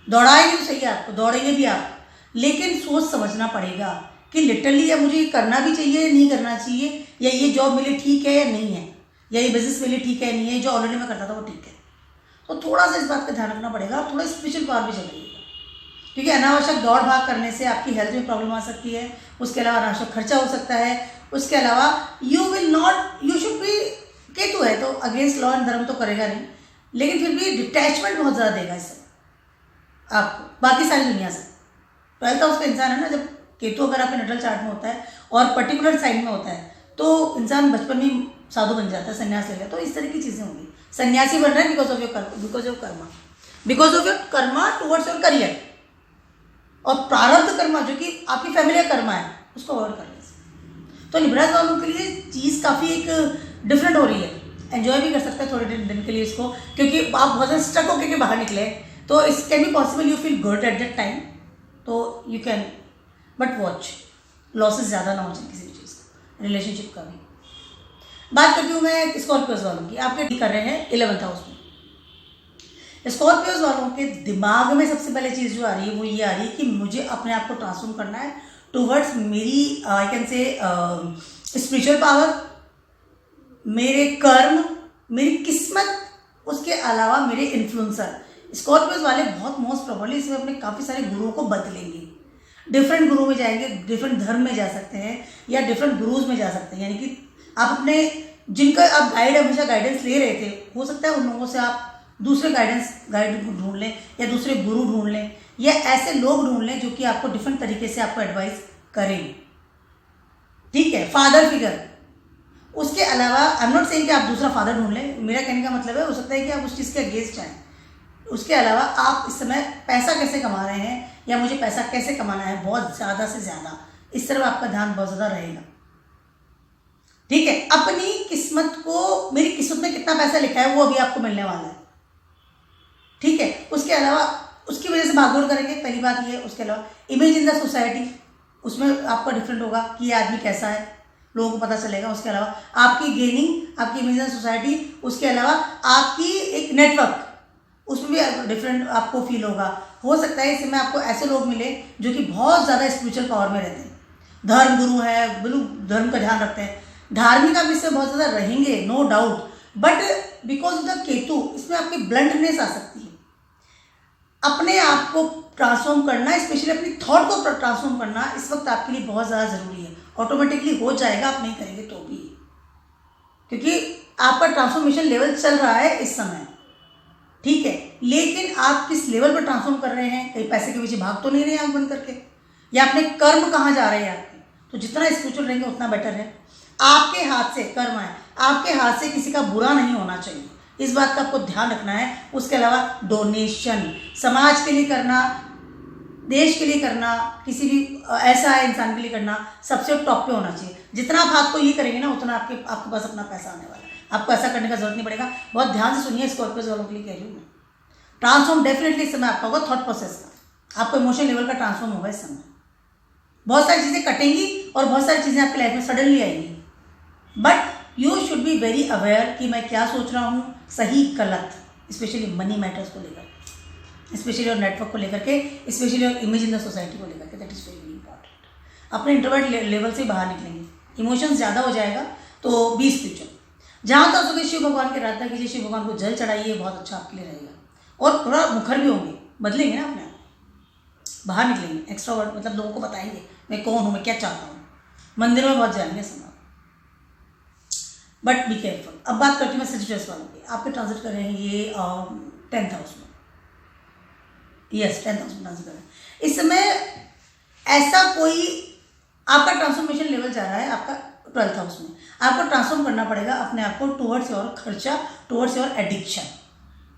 दौड़ाएंगे तो सही आपको, दौड़ेंगे भी आप, लेकिन सोच समझना पड़ेगा कि लिटरली या मुझे ये करना भी चाहिए या नहीं करना चाहिए, या ये जॉब मेरे लिए ठीक है या नहीं है, या ये बिजनेस मेरे लिए ठीक है या नहीं है, जो ऑलरेडी मैं करता था वो ठीक है। तो थोड़ा सा इस बात का ध्यान रखना पड़ेगा। आप थोड़ा स्पिरिचुअल पावर भी चलाइएगा, क्योंकि अनावश्यक दौड़ भाग करने से आपकी हेल्थ में प्रॉब्लम आ सकती है। उसके अलावा अनावश्यक खर्चा हो सकता है। उसके अलावा यू शुड बी, केतु है तो अगेंस्ट लॉ एंड धर्म तो करेगा नहीं, लेकिन फिर भी डिटैचमेंट बहुत ज़्यादा देगा इससे आपको बाकी सारी दुनिया से। 12th हाउस का इंसान है ना, जब केतु अगर आपके नटल चार्ट में होता है और पर्टिकुलर साइन में होता है, तो इंसान बचपन में साधु बन जाता है, संन्यास ले लेता है। तो इस तरह की चीज़ें होंगी। सन्यासी बन रहे हैं because of your Karma towards your career, और प्रारब्ध कर्मा जो कि आपकी फैमिली का कर्मा है, उसको अवॉइड कर लें। तो लिब्रा वालों के लिए चीज़ काफ़ी एक डिफरेंट हो रही है। एंजॉय भी कर सकते हैं थोड़े दिन के लिए इसको, क्योंकि आप बहुत ज़्यादा स्टक होकर के बाहर निकले, तो इस can be possible you feel good at that time, तो you can, but watch losses ज़्यादा ना हो जाए किसी भी चीज़ का, रिलेशनशिप का भी। बात करती हूँ मैं स्कॉर्पियोज वालों की। आपके कर रहे हैं 11th हाउस में। स्कॉर्पियोज वालों के दिमाग में सबसे पहले चीज़ जो आ रही है वो ये आ रही है कि मुझे अपने आप को ट्रांसफॉर्म करना है टुवर्ड्स मेरी I can say spiritual power, मेरे कर्म, मेरी किस्मत, उसके अलावा मेरे इन्फ्लुएंसर। स्कॉर्पियोज वाले बहुत मोस्ट प्रोबेबली इसमें अपने काफ़ी सारे गुरुओं को बदलेंगे, डिफरेंट गुरु में जाएंगे, डिफरेंट धर्म में जा सकते हैं या डिफरेंट गुरुज में जा सकते हैं। यानी कि आप अपने जिनका आप हमेशा गाइडेंस ले रहे थे, हो सकता है उन लोगों से आप दूसरे गाइड ढूंढ लें या दूसरे गुरु ढूंढ लें, या ऐसे लोग ढूंढ लें जो कि आपको डिफरेंट तरीके से आपको एडवाइस करें। ठीक है, फादर फिगर। उसके अलावा आई एम नॉट सेइंग कि आप दूसरा फादर ढूंढ लें, मेरा कहने का मतलब है हो सकता है कि आप उस चीज़ के अगेंस्ट आएँ। उसके अलावा आप इस समय पैसा कैसे कमा रहे हैं या मुझे पैसा कैसे कमाना है बहुत ज़्यादा से ज़्यादा, इस तरफ आपका ध्यान बहुत ज़्यादा रहेगा। ठीक है, अपनी किस्मत को, मेरी किस्मत में कितना पैसा लिखा है वो अभी आपको मिलने वाला है। ठीक है, उसके अलावा उसकी वजह से भागदौड़ करेंगे, पहली बात ये है। उसके अलावा इमेज इन द सोसाइटी, उसमें आपका डिफरेंट होगा कि ये आदमी कैसा है, लोगों को पता चलेगा। उसके अलावा आपकी गेनिंग, आपकी इमेज इन द सोसाइटी, उसके अलावा आपकी एक नेटवर्क, उसमें भी डिफरेंट आपको फील होगा। हो सकता है इसमें आपको ऐसे लोग मिले जो कि बहुत ज़्यादा स्पिरिचुअल पावर में रहते हैं, धर्म गुरु है, बिल्कुल धर्म का ध्यान रखते हैं, धार्मिक आप इससे बहुत ज़्यादा रहेंगे, no doubt. But because of the Ketu इसमें आपकी ब्लंटनेस आ सकती है। अपने आप को ट्रांसफॉर्म करना, स्पेशली अपनी थॉट को ट्रांसफॉर्म करना इस वक्त आपके लिए बहुत ज़्यादा ज़रूरी है। ऑटोमेटिकली हो जाएगा, आप नहीं करेंगे तो भी, क्योंकि आपका ट्रांसफॉर्मेशन लेवल चल रहा है इस समय। ठीक है, लेकिन आप किस लेवल पर ट्रांसफॉर्म कर रहे हैं, कहीं पैसे के पीछे भाग तो नहीं रहे आंख बंद करके, या अपने कर्म कहाँ जा रहे हैं आपके। तो जितना स्पिरिचुअल रहेंगे उतना बेटर है। आपके हाथ से कर्म है, आपके हाथ से किसी का बुरा नहीं होना चाहिए, इस बात का आपको ध्यान रखना है। उसके अलावा डोनेशन समाज के लिए करना, देश के लिए करना, किसी भी ऐसा है इंसान के लिए करना, सबसे टॉप पे होना चाहिए। जितना आप हाथ को ये करेंगे ना, उतना आपके पास अपना पैसा आने वाला है। आपको ऐसा करने का जरूरत नहीं पड़ेगा। बहुत ध्यान से सुनिए, स्कॉर्पियोज वालों के लिए कह रही हूँ मैं। ट्रांसफॉर्म डेफिनेटली इस समय आपका होगा, थॉट प्रोसेस का, आपको इमोशनल लेवल का ट्रांसफॉर्म होगा इस समय। बहुत सारी चीज़ें कटेंगी और बहुत सारी चीज़ें आपकी लाइफ में सडनली आएंगी, but you should be very aware कि मैं क्या सोच रहा हूँ, सही गलत, स्पेशली मनी मैटर्स को लेकर, स्पेशली और नेटवर्क को लेकर के, स्पेशली और इमेज इन द सोसाइटी को लेकर के। That is very important. अपने इंट्रोवर्ट लेवल से बाहर निकलेंगे, इमोशंस ज़्यादा हो जाएगा, तो बी स्पिरिचुअल। जहाँ तक सके शिव भगवान की आराधना कीजिए, शिव भगवान को जल चढ़ाइए, बहुत अच्छा आपके लिए रहेगा। और थोड़ा मुखर भी होंगे, बदलेंगे ना अपने आप, बाहर निकलेंगे, एक्स्ट्रोवर्ट मतलब लोगों को बताएंगे मैं कौन हूँ, मैं क्या चाहता हूँ। मंदिर में बहुत जाएंगे समय, बट बी केयरफुल। अब बात करती हूँ मैं सजिटेरियस वालों की। आपके ट्रांजिट कर रहे हैं ये 10th हाउस में, यस 10th हाउस में ट्रांजिट कर रहे हैं इस समय। ऐसा कोई आपका ट्रांसफॉर्मेशन लेवल जा रहा है आपका 12th हाउस में। आपको ट्रांसफॉर्म करना पड़ेगा अपने आप को टुवर्ड्स योर खर्चा, टुवर्ड्स योर एडिक्शन।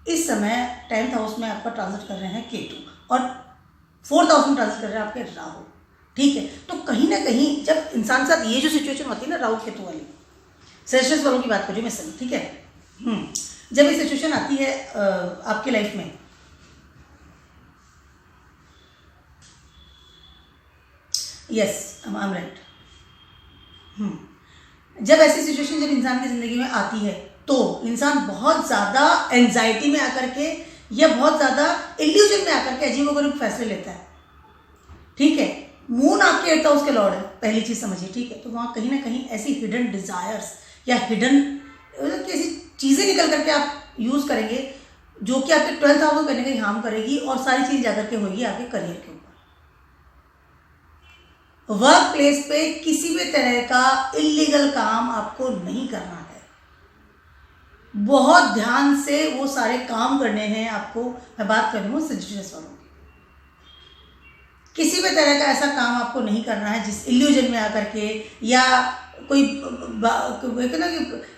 इस समय 10th हाउस में आपका ट्रांजिट कर रहे हैं केतु और 4th हाउस में ट्रांजिट कर रहे हैं आपके राहु। ठीक है, तो कहीं ना कहीं जब इंसान के साथ ये जो सिचुएशन होती है ना राहु केतु वाली, सेल्सियस वालों की बात कर रही हूँ मैं सभी, ठीक है। जब ये सिचुएशन आती है आपके लाइफ में, यस आई एम राइट, जब ऐसी सिचुएशन जब इंसान की ज़िंदगी में आती है तो इंसान बहुत ज़्यादा एंजाइटी में आकर के या बहुत ज़्यादा इल्यूजन में आकर के अजीबोगरीब फैसले लेता है। ठीक है, मून आपके 8th हाउस के लॉर्ड है, पहली चीज़ समझिए। ठीक है, तो वहाँ कहीं ना कहीं ऐसी हिडन डिज़ायर्स या हिडन कैसी चीज़ें निकल करके आप यूज़ करेंगे जो कि आपके 12th हाउस को कहीं ना कहीं हार्म करेगी और सारी चीज़ जाकर के होगी आपके करियर के ऊपर। वर्क प्लेस पे किसी भी तरह का इलीगल काम आपको नहीं करना है। बहुत ध्यान से वो सारे काम करने हैं आपको। मैं बात कर रही हूँ सजिटेरियस वालों की। किसी भी तरह का ऐसा काम आपको नहीं करना है जिस इल्यूजन में आकर के या कोई ना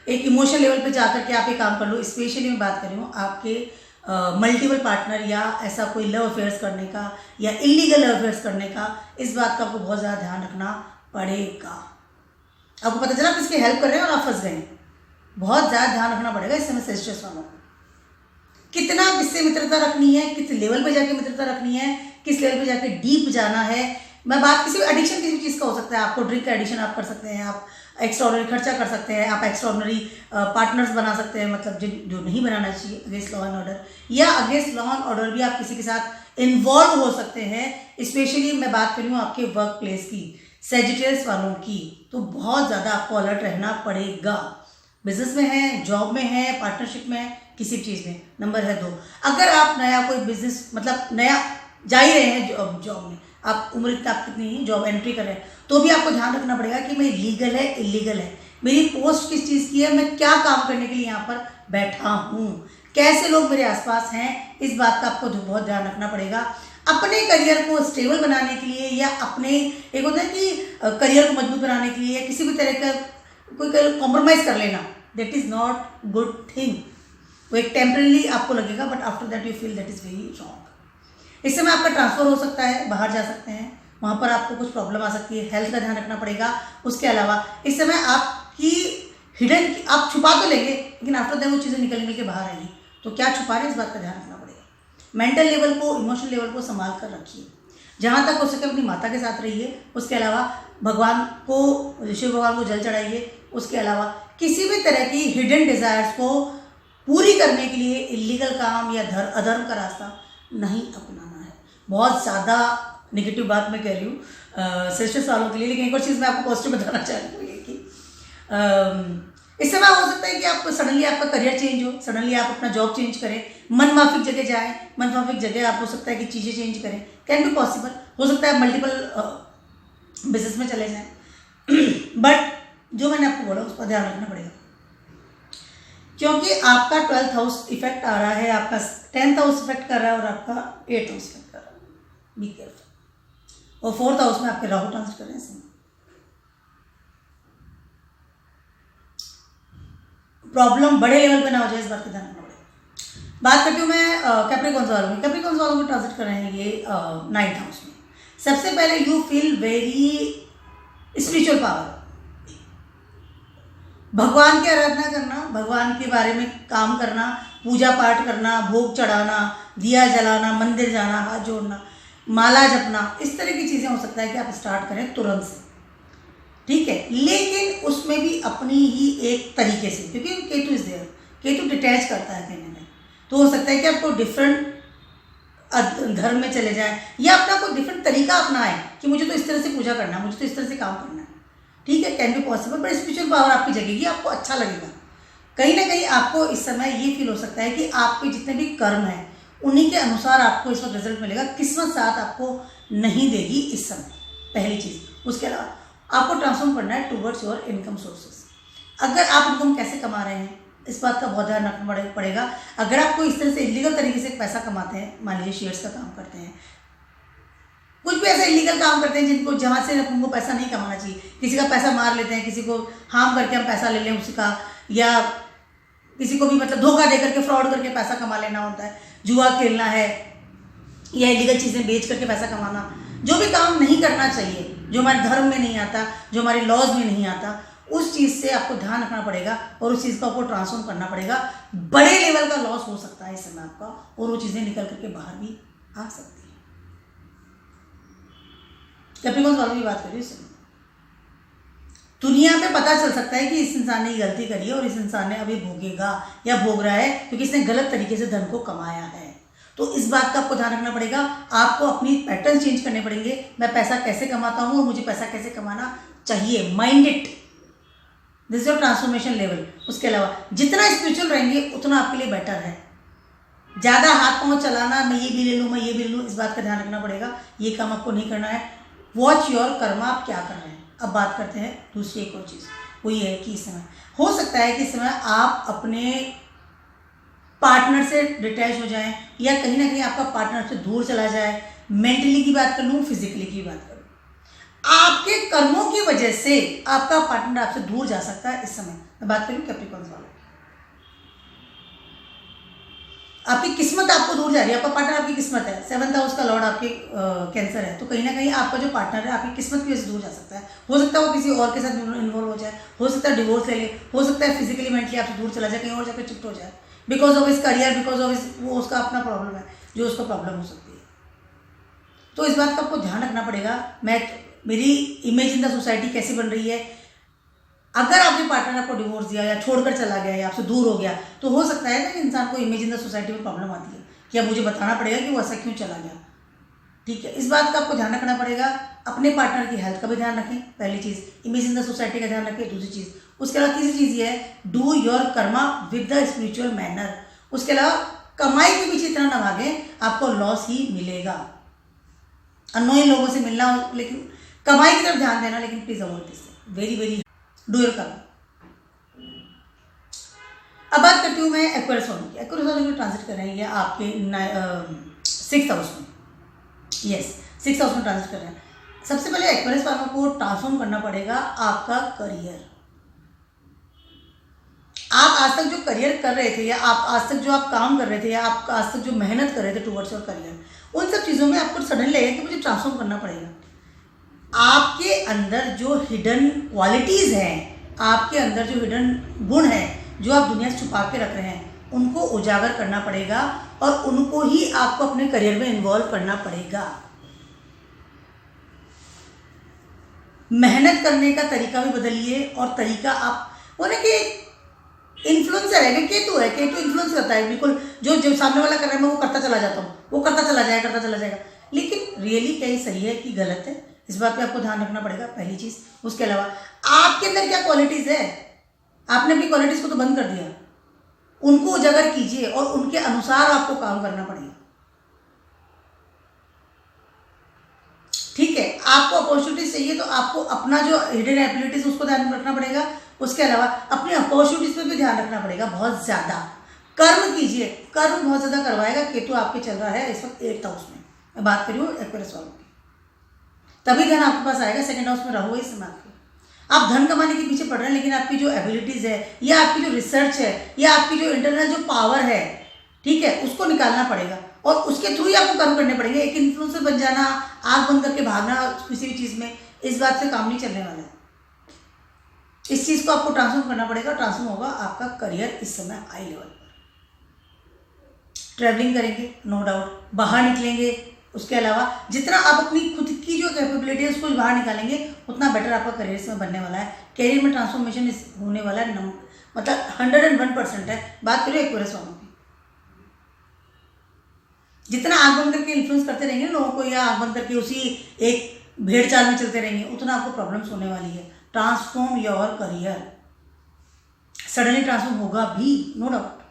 एक इमोशनल लेवल पे जाकर के आप ये काम कर लो। स्पेशली मैं बात कर रही हूँ आपके मल्टीपल पार्टनर या ऐसा कोई लव अफेयर्स करने का या इलीगल लव अफेयर्स करने का, इस बात का आपको बहुत ज़्यादा ध्यान रखना पड़ेगा। आपको पता चला किसकी हेल्प कर रहे हैं और आप फंस गए, बहुत ज़्यादा ध्यान रखना पड़ेगा इस समय सेल्सियस वालों को। कितना किससे मित्रता रखनी है, किस लेवल पे जाके मित्रता रखनी है, किस लेवल पे जाके डीप जाना है। मैं बात किसी भी एडिक्शन किसी भी चीज़ का हो सकता है। आपको ड्रिंक का एडिक्शन आप कर सकते हैं, आप एक्स्ट्राऑर्डिनरी खर्चा कर सकते हैं, आप एक्स्ट्राऑर्डिनरी पार्टनर्स बना सकते हैं, मतलब जो नहीं बनाना चाहिए अगेंस्ट लॉ एंड ऑर्डर, या अगेंस्ट लॉ एंड ऑर्डर भी आप किसी के साथ इन्वॉल्व हो सकते हैं। स्पेशली मैं बात कर रही हूँ आपके वर्क प्लेस की, सेजिटेरियस वालों की, तो बहुत ज़्यादा आपको अलर्ट रहना पड़ेगा। बिजनेस में है, जॉब में है, पार्टनरशिप में है, किसी भी चीज़ में। नंबर है 2, अगर आप नया कोई बिजनेस मतलब नया जा ही रहे हैं जॉब में, आप उम्र आप कितनी जॉब एंट्री कर रहे हैं, तो भी आपको ध्यान रखना पड़ेगा कि मैं लीगल है इलीगल है, मेरी पोस्ट किस चीज़ की है, मैं क्या काम करने के लिए यहाँ पर बैठा हूँ, कैसे लोग मेरे आसपास हैं, इस बात का आपको बहुत ध्यान रखना पड़ेगा। अपने करियर को स्टेबल बनाने के लिए या अपने एक होता है कि करियर को मजबूत बनाने के लिए या किसी भी तरह का कोई कॉम्प्रोमाइज़ कर लेना, that is not good thing. वो एक टेम्पररी आपको लगेगा, but after that you feel that is very wrong. इस समय आपका ट्रांसफ़र हो सकता है, बाहर जा सकते हैं, वहाँ पर आपको कुछ प्रॉब्लम आ सकती है, हेल्थ का ध्यान रखना पड़ेगा। उसके अलावा इस समय आपकी हिडन आप छुपा तो लेंगे, लेकिन आफ्टर दैट वो चीज़ें निकल के बाहर आएंगी, तो क्या छुपा रहे हैं इस बात का ध्यान रखना पड़ेगा। मेंटल लेवल को, इमोशनल लेवल को संभाल कर रखिए। जहाँ तक हो सके अपनी माता के साथ रहिए। उसके अलावा भगवान को, शिव भगवान को जल चढ़ाइए। उसके अलावा किसी भी तरह की हिडन डिज़ायर्स को पूरी करने के लिए इलीगल काम या अधर्म का रास्ता नहीं अपनाना है। बहुत ज़्यादा नेगेटिव बात मैं कह रही हूँ सेल्सियस वालों के लिए, लेकिन एक और चीज़ मैं आपको पॉजिटिव बताना चाह रही हूँ कि इस समय हो सकता है कि आपको सडनली आपका करियर चेंज हो, सडनली आप अपना जॉब चेंज करें, मन माफिक जगह जाएं, मन माफिक जगह आप हो सकता है कि चीज़ें चेंज करें, कैन बी पॉसिबल। हो सकता है मल्टीपल बिजनेस में चले जाएं बट जो मैंने आपको बोला उस पर ध्यान रखना पड़ेगा, क्योंकि आपका 12th हाउस इफेक्ट आ रहा है, आपका 10th हाउस इफेक्ट कर रहा है और आपका 8th हाउस इफेक्ट कर रहा है। Be careful. और 4th हाउस में आपके राहु ट्रांजिट कर रहे हैं। प्रॉब्लम बड़े लेवल पे ना हो जाए, इस बात का ध्यान रखना पड़ेगा। बात करती हूँ मैं कैप्रिकॉर्न्स वालों में। कैप्रिकॉर्न्स वालों को ट्रांजिट कर रहे हैं ये 9th हाउस में। सबसे पहले you feel very spiritual power, भगवान की आराधना करना, भगवान के बारे में काम करना, पूजा पाठ करना, भोग चढ़ाना, दिया जलाना, मंदिर जाना, हाथ जोड़ना, माला जपना, इस तरह की चीज़ें हो सकता है कि आप स्टार्ट करें तुरंत से। ठीक है, लेकिन उसमें भी अपनी ही एक तरीके से, क्योंकि Ketu is there, Ketu detach करता है कहीं ना कहीं, तो हो सकता है कि आपको डिफरेंट धर्म में चले जाए या अपना कोई डिफरेंट तरीका अपनाएं कि मुझे तो इस तरह से पूजा करना है, मुझे तो इस तरह से काम करना है। ठीक है, can be possible, but spiritual power आपकी जगेगी, आपको अच्छा लगेगा। कहीं ना कहीं आपको इस समय ये फील हो सकता है कि आपके जितने भी कर्म हैं उन्हीं के अनुसार आपको इस वक्त रिजल्ट मिलेगा। किस्मत साथ आपको नहीं देगी इस समय, पहली चीज़। उसके अलावा आपको ट्रांसफॉर्म करना है टूवर्ड्स योर इनकम सोर्सेस। अगर आप इनकम कैसे कमा रहे हैं, इस बात का बहुत ध्यान रखना पड़ेगा। अगर आप कोई इस तरह से इलीगल तरीके से पैसा कमाते हैं, मान लीजिए शेयर्स का काम करते हैं, कुछ भी ऐसा इलीगल काम करते हैं जिनको जहाँ से उनको पैसा नहीं कमाना चाहिए, किसी का पैसा मार लेते हैं, किसी को हार्म करके हम पैसा ले लें उसका, या किसी को भी मतलब धोखा दे करके फ्रॉड करके पैसा कमा लेना होता है, जुआ खेलना है या इलीगल चीज़ें बेच करके पैसा कमाना, जो भी काम नहीं करना चाहिए, जो हमारे धर्म में नहीं आता, जो हमारे लॉज में नहीं आता, उस चीज़ से आपको ध्यान रखना पड़ेगा और उस चीज़ का आपको ट्रांसफॉर्म करना पड़ेगा। बड़े लेवल का लॉस हो सकता है इस समय आपका, और वो चीज़ें निकल करके बाहर भी आ सकती है। कैप्रिकॉर्न्स वालों की बात करिए, इस समय दुनिया पे पता चल सकता है कि इस इंसान ने गलती करी है और इस इंसान ने अभी भोगेगा या भोग रहा है क्योंकि इसने गलत तरीके से धन को कमाया है। तो इस बात का आपको ध्यान रखना पड़ेगा, आपको अपनी पैटर्न चेंज करने पड़ेंगे। मैं पैसा कैसे कमाता हूँ और मुझे पैसा कैसे कमाना चाहिए, mind it, this is your transformation level. उसके अलावा जितना स्पिरिचुअल रहेंगे उतना आपके लिए बेटर है। ज़्यादा हाथ पाँव चलाना, मैं ये भी ले लूँ, मैं ये भी ले लूँ, इस बात का ध्यान रखना पड़ेगा, ये काम आपको नहीं करना है। वॉच योर कर्मा, आप क्या कर रहे हैं। अब बात करते हैं दूसरी एक और चीज़, वो ये है कि इस समय हो सकता है कि इस समय आप अपने पार्टनर से डिटैच हो जाएं या कहीं ना कहीं आपका पार्टनर से दूर चला जाए। मेंटली की बात कर लूँ, फिजिकली की बात करूँ, आपके कर्मों की वजह से आपका पार्टनर आपसे दूर जा सकता है। इस समय मैं बात करूँ कैप्रिकॉर्न्स वालों, आपकी किस्मत आपको दूर जा रही है, आपका पार्टनर आपकी किस्मत है, 7th हाउस का लॉर्ड आपके कैंसर है, तो कहीं ना कहीं आपका जो पार्टनर है आपकी किस्मत की वजह से दूर जा सकता है। हो सकता है वो किसी और के साथ इन्वॉल्व हो जाए, हो सकता है डिवोर्स ले ले, हो सकता है फिजिकली मेंटली आपसे दूर चला जाए, कहीं और जाकर शिफ्ट हो जाए, बिकॉज ऑफ इस करियर, बिकॉज ऑफ इस, वो उसका अपना प्रॉब्लम है जो उसको प्रॉब्लम हो सकती है। तो इस बात का आपको ध्यान रखना पड़ेगा। मेरी इमेज इन द सोसाइटी कैसी बन रही है। अगर आपके पार्टनर आपको डिवोर्स दिया या छोड़कर चला गया या आपसे दूर हो गया, तो हो सकता है ना कि इंसान को इमेज इन द सोसाइटी में प्रॉब्लम आती है कि अब मुझे बताना पड़ेगा कि वो ऐसा क्यों चला गया। ठीक है, इस बात का आपको ध्यान रखना पड़ेगा। अपने पार्टनर की हेल्थ का भी ध्यान रखें, पहली चीज़। इमेज इन द सोसाइटी का ध्यान रखें, दूसरी चीज़। उसके अलावा तीसरी चीज़ ये है, do your Karma with the spiritual manner. उसके अलावा कमाई के पीछे इतना ना भागें, आपको लॉस ही मिलेगा। अननोइंग लोगों से मिलना, लेकिन कमाई की तरफ ध्यान देना, लेकिन please avoid this, very very do your Karma. अब बात करती हूँ मैं एक्वेरियस वालों की। एक्वेरियस वालों की ट्रांजिट कर रहे हैं, ये आपके 6th हाउस में, यस 6th हाउस में ट्रांजिट कर रहे हैं। सबसे पहले एक्वेरियस वालों को ट्रांसफॉर्म करना पड़ेगा आपका करियर। आप आज तक जो करियर कर रहे थे, या आप आज तक जो आप काम कर रहे थे, या आप आज तक जो मेहनत कर रहे थे टुवर्ड्स योर करियर, उन सब चीज़ों में आपको सडनली लगेगा कि मुझे ट्रांसफॉर्म करना पड़ेगा। आपके अंदर जो हिडन क्वालिटीज़ हैं, आपके अंदर जो हिडन गुण हैं, जो आप दुनिया से छुपा के रख रहे हैं, उनको उजागर करना पड़ेगा और उनको ही आपको अपने करियर में इन्वॉल्व करना पड़ेगा। मेहनत करने का तरीका भी बदलिए, और तरीका आप वो ना कि इन्फ्लुएंसर है, केतु है, केतु इन्फ्लुएंस करता है बिल्कुल। जो सामने वाला कर रहा है मैं वो करता चला जाता हूँ, वो करता चला जाएगा, लेकिन रियली क्या ये सही है कि गलत है, इस बात पे आपको ध्यान रखना पड़ेगा, पहली चीज़। उसके अलावा आपके अंदर क्या क्वालिटीज़ है, आपने अपनी क्वालिटीज़ को तो बंद कर दिया, उनको उजागर कीजिए और उनके अनुसार आपको काम करना पड़ेगा। ठीक है, आपको अपॉर्चुनिटीज चाहिए तो आपको अपना जो हिडन एबिलिटीज उसको ध्यान रखना पड़ेगा। उसके अलावा अपनी अपॉर्चुनिटीज पे भी ध्यान रखना पड़ेगा, बहुत ज़्यादा कर्म कीजिए। कर्म बहुत ज़्यादा करवाएगा, केतु आपके चल रहा है इस वक्त 8th हाउस में, मैं बात करूँ एक्वेरियस वालों की, तभी धन आपके पास आएगा। 2nd हाउस में रहो इस समय आप धन कमाने के पीछे पड़ रहे हैं, लेकिन आपकी जो एबिलिटीज़ है, या आपकी जो रिसर्च है, या आपकी जो इंटरनल जो पावर है, ठीक है, उसको निकालना पड़ेगा और उसके थ्रू ही आपको कर्म करने पड़ेंगे। एक इन्फ्लुएंसर बन जाना, आँख बंद करके भागना किसी भी चीज़ में, इस बात से काम नहीं चलने वाला है। इस चीज़ को आपको ट्रांसफॉर्म करना पड़ेगा। ट्रांसफॉर्म होगा आपका करियर इस समय हाई लेवल पर। ट्रैवलिंग करेंगे, नो डाउट, बाहर निकलेंगे। उसके अलावा जितना आप अपनी खुद की जो कैपेबिलिटी है उसको बाहर निकालेंगे, उतना बेटर आपका करियर इसमें बनने वाला है। करियर में ट्रांसफॉर्मेशन होने वाला है, मतलब 101% है। बात करिए एक्वेरियस वालों की, जितना आंख बंद करके इन्फ्लुएंस करते रहेंगे लोगों को, या आंख बंद करके उसी एक भेड़ चाल में चलते रहेंगे, उतना आपको प्रॉब्लम्स होने वाली है। Transform your career, suddenly transform होगा भी, नो डाउट।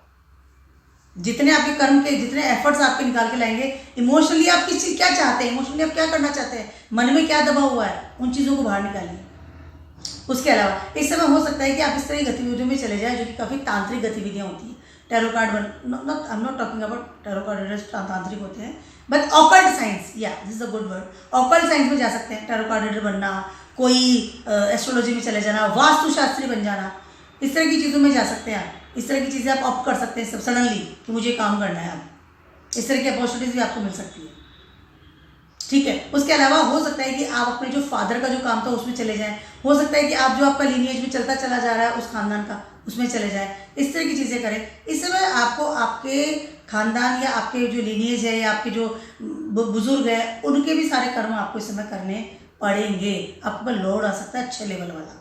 जितने आपके कर्म के, जितने एफर्ट्स आपके निकाल के लाएंगे, इमोशनली आप किस चीज़ क्या चाहते हैं, इमोशनली आप क्या करना चाहते हैं, मन में क्या दबा हुआ है, उन चीज़ों को बाहर निकालिए। उसके अलावा इस समय हो सकता है कि आप इस तरह की गतिविधियों में चले जाएं जो कि काफ़ी तांत्रिक गतिविधियाँ होती हैं। Tarot card not I am not talking about tarot card readers तांत्रिक होते हैं, बट ऑकल्ट साइंस, या this is a good word, occult science में जा सकते हैं। टैरो कार्ड रीडर बनना, कोई एस्ट्रोलॉजी में चले जाना, वास्तुशास्त्री बन जाना, इस तरह की चीज़ों में जा सकते हैं आप। इस तरह की चीज़ें आप ऑप्ट कर सकते हैं सब सडनली कि मुझे काम करना है। आप इस तरह की अपॉर्चुनिटीज़ भी आपको मिल सकती है, ठीक है। उसके अलावा हो सकता है कि आप अपने जो फादर का जो काम था उसमें चले जाएं। हो सकता है कि आप जो आपका लीनिएज में चलता चला जा रहा है उस खानदान का, उसमें चले जाएं। इस तरह की चीज़ें करें। इस समय आपको आपके खानदान या आपके जो लीनिएज है या आपके जो बुजुर्ग है उनके भी सारे कर्म आपको इस समय करने पड़ेंगे। आपके पर लोड आ सकता है अच्छे लेवल वाला,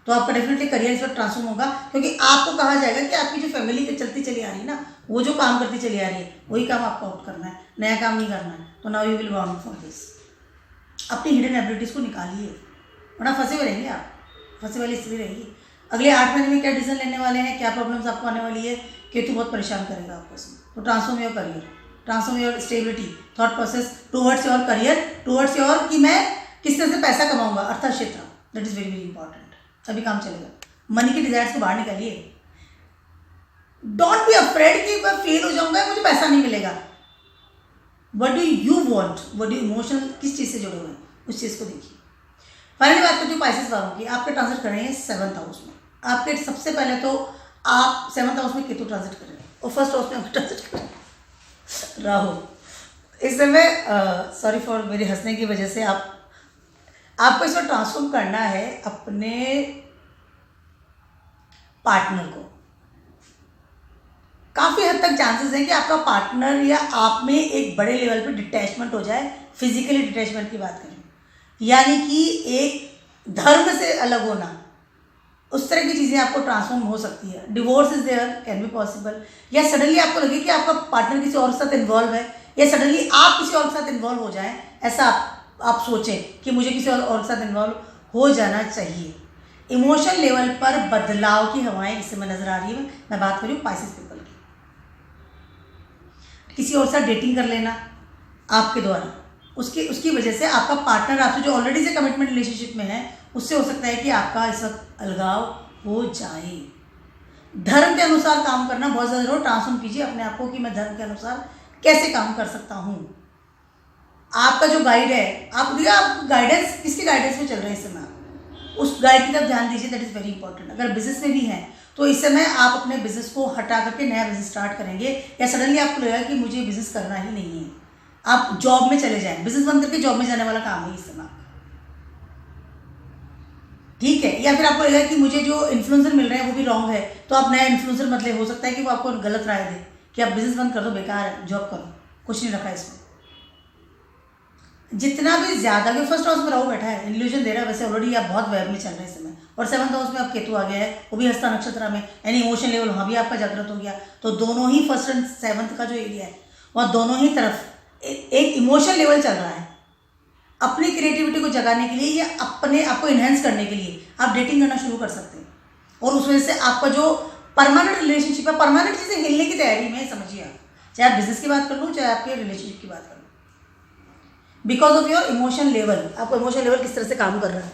तो आपका डेफिनेटली करियर इस वक्त ट्रांसफॉर्म होगा, क्योंकि आपको कहा जाएगा कि आपकी जो फैमिली के चलती चली आ रही है ना, वो जो काम करती चली आ रही है वही काम आपको आउट करना है, नया काम नहीं करना है। तो now you will bound for this. अपनी हिडन एबिलिटीज़ को निकालिए, वरना फंसे हुए रहेंगे आप, फंसे वाली स्थिति रहेगी। अगले 8 महीने में क्या डिसीजन लेने वाले हैं, क्या प्रॉब्लम्स आपको आने वाली है, केतु बहुत परेशान करेगा आपको इसमें। तो transform your career, transform your stability, thought process towards your career, towards your कि मैं किस तरह से पैसा कमाऊंगा, अर्थ क्षेत्र, that is very very important. तभी काम चलेगा। मनी के डिजायर्स को बाहर निकालिए। डोंट बी अफ्रेड कि मैं फेल हो जाऊंगा, मुझे पैसा नहीं मिलेगा। What do you want, what do emotional किस चीज़ से जुड़े हुए हैं, उस चीज़ को देखिए। फाइनली बात करती हूँ पाइसेस वालों की। आपके ट्रांजिट कर रहे हैं 7th हाउस में। आपके सबसे पहले तो आप 7th हाउस में केतु ट्रांजिट कर रहे हैं और 1st हाउस में ट्रांजिट कर रहे हैं राहु। इस समय सॉरी फॉर मेरे हंसने की वजह से आपको इसमें ट्रांसफॉर्म करना है अपने पार्टनर को। काफ़ी हद तक चांसेस हैं कि आपका पार्टनर या आप में एक बड़े लेवल पे डिटैचमेंट हो जाए। फिजिकली डिटैचमेंट की बात करें, यानी कि एक धर्म से अलग होना, उस तरह की चीज़ें आपको ट्रांसफॉर्म हो सकती है। Divorce is there, can be possible, या सडनली आपको लगे कि आपका पार्टनर किसी और के साथ इन्वॉल्व है, या सडनली आप किसी और के साथ इन्वॉल्व हो जाएं, ऐसा आप सोचें कि मुझे किसी और के साथ इन्वॉल्व हो जाना चाहिए। इमोशनल लेवल पर बदलाव की हवाएं इस समय नजर आ रही है। मैं बात कर रही हूँ पाइसेस पीपल की। किसी और साथ डेटिंग कर लेना आपके द्वारा, उसकी वजह से आपका पार्टनर आपसे जो ऑलरेडी से कमिटमेंट रिलेशनशिप में है उससे हो सकता है कि आपका इस वक्त अलगाव हो जाए। धर्म के अनुसार काम करना बहुत ज़्यादा जरूर। ट्रांसफॉर्म कीजिए अपने आप को कि मैं धर्म के अनुसार कैसे काम कर सकता हूँ। आपका जो गाइड है, आप गाइडेंस किसके गाइडेंस में चल रहे हैं इस समय, उस गाइड की तरफ ध्यान दीजिए, दैट इज़ वेरी इंपॉर्टेंट। अगर बिजनेस में भी हैं तो इस समय आप अपने बिजनेस को हटा करके नया बिजनेस स्टार्ट करेंगे, या सडनली आपको लगेगा कि मुझे बिजनेस करना ही नहीं है, आप जॉब में चले जाएं। बिजनेस बंद करके जॉब में जाने वाला काम है इस समय, ठीक है। या फिर आपको लगेगा कि मुझे जो इन्फ्लुएंसर मिल रहे हैं वो भी रॉन्ग है, तो आप नया इन्फ्लुएंसर मत ले। हो सकता है कि वो आपको गलत राय दे कि आप बिजनेस बंद कर दो, बेकार है, जॉब करो, कुछ नहीं रखा इसमें। जितना भी ज्यादा, कि 1st हाउस में राहु बैठा है, इल्यूजन दे रहा है, वैसे ऑलरेडी आप बहुत वेब में चल रहे हैं इस समय, और 7th हाउस में आप केतु आ गया है, वो भी हस्ता नक्षत्र में, यानी इमोशन लेवल वहाँ भी आपका जागृत हो गया। तो दोनों ही 1st और 7th का जो एरिया है वहाँ दोनों ही तरफ एक इमोशन लेवल चल रहा है। अपनी क्रिएटिविटी को जगाने के लिए या अपने आप को इन्हेंस करने के लिए आप डेटिंग करना शुरू कर सकते हैं, और उस वजह से आपका जो परमानेंट रिलेशनशिप है, परमानेंट चीज़ें हिलने की तैयारी में, समझिए आप, चाहे आप बिजनेस की बात कर लूँ चाहे आपके रिलेशनशिप की बात कर लूँ। Because of your emotion level, आपको इमोशन लेवल किस तरह से काम कर रहा है।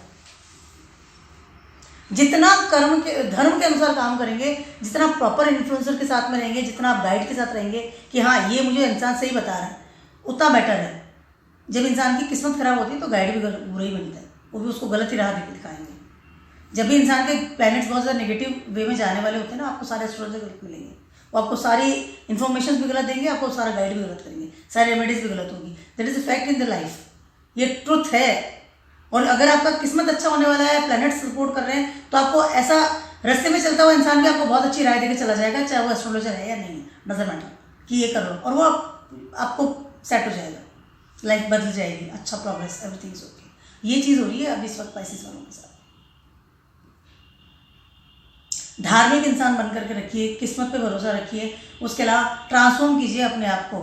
जितना धर्म के अनुसार काम करेंगे, जितना प्रॉपर इन्फ्लुएंसर के साथ में रहेंगे, जितना आप गाइड के साथ रहेंगे कि हाँ ये मुझे इंसान सही बता रहा है, उतना बेटर है। जब इंसान की किस्मत खराब होती है तो गाइड भी बुरा ही बनता है, वो भी उसको गलत ही राह दिखाएंगे। जब भी इंसान के प्लैनेट्स बहुत ज़्यादा नेगेटिव वे में जाने वाले होते हैं ना, आपको सारे एस्ट्रोलॉजर गलत मिलेंगे, वो आपको सारी इन्फॉर्मेशन भी गलत देंगे, आपको सारा गाइड भी गलत करेंगे, सारी रेमेडीज भी गलत होगी। That is a fact in the life, ये ट्रुथ है। और अगर आपका किस्मत अच्छा होने वाला है, प्लैनेट्स सपोर्ट कर रहे हैं, तो आपको ऐसा रास्ते में चलता हुआ इंसान भी आपको बहुत अच्छी राय देकर चला जाएगा, चाहे वो एस्ट्रोलॉजर है या नहीं है, डजंट मैटर, कि ये कर लो, और वो आपको सेट हो जाएगा, लाइफ बदल जाएगी, अच्छा प्रोग्रेस, एवरीथिंग इज ओके। ये चीज़ हो रही है अभी इस वक्त पाइसेस वालों के साथ। धार्मिक इंसान बन करके रखिए, किस्मत पे भरोसा रखिए। उसके अलावा ट्रांसफॉर्म कीजिए अपने आप को,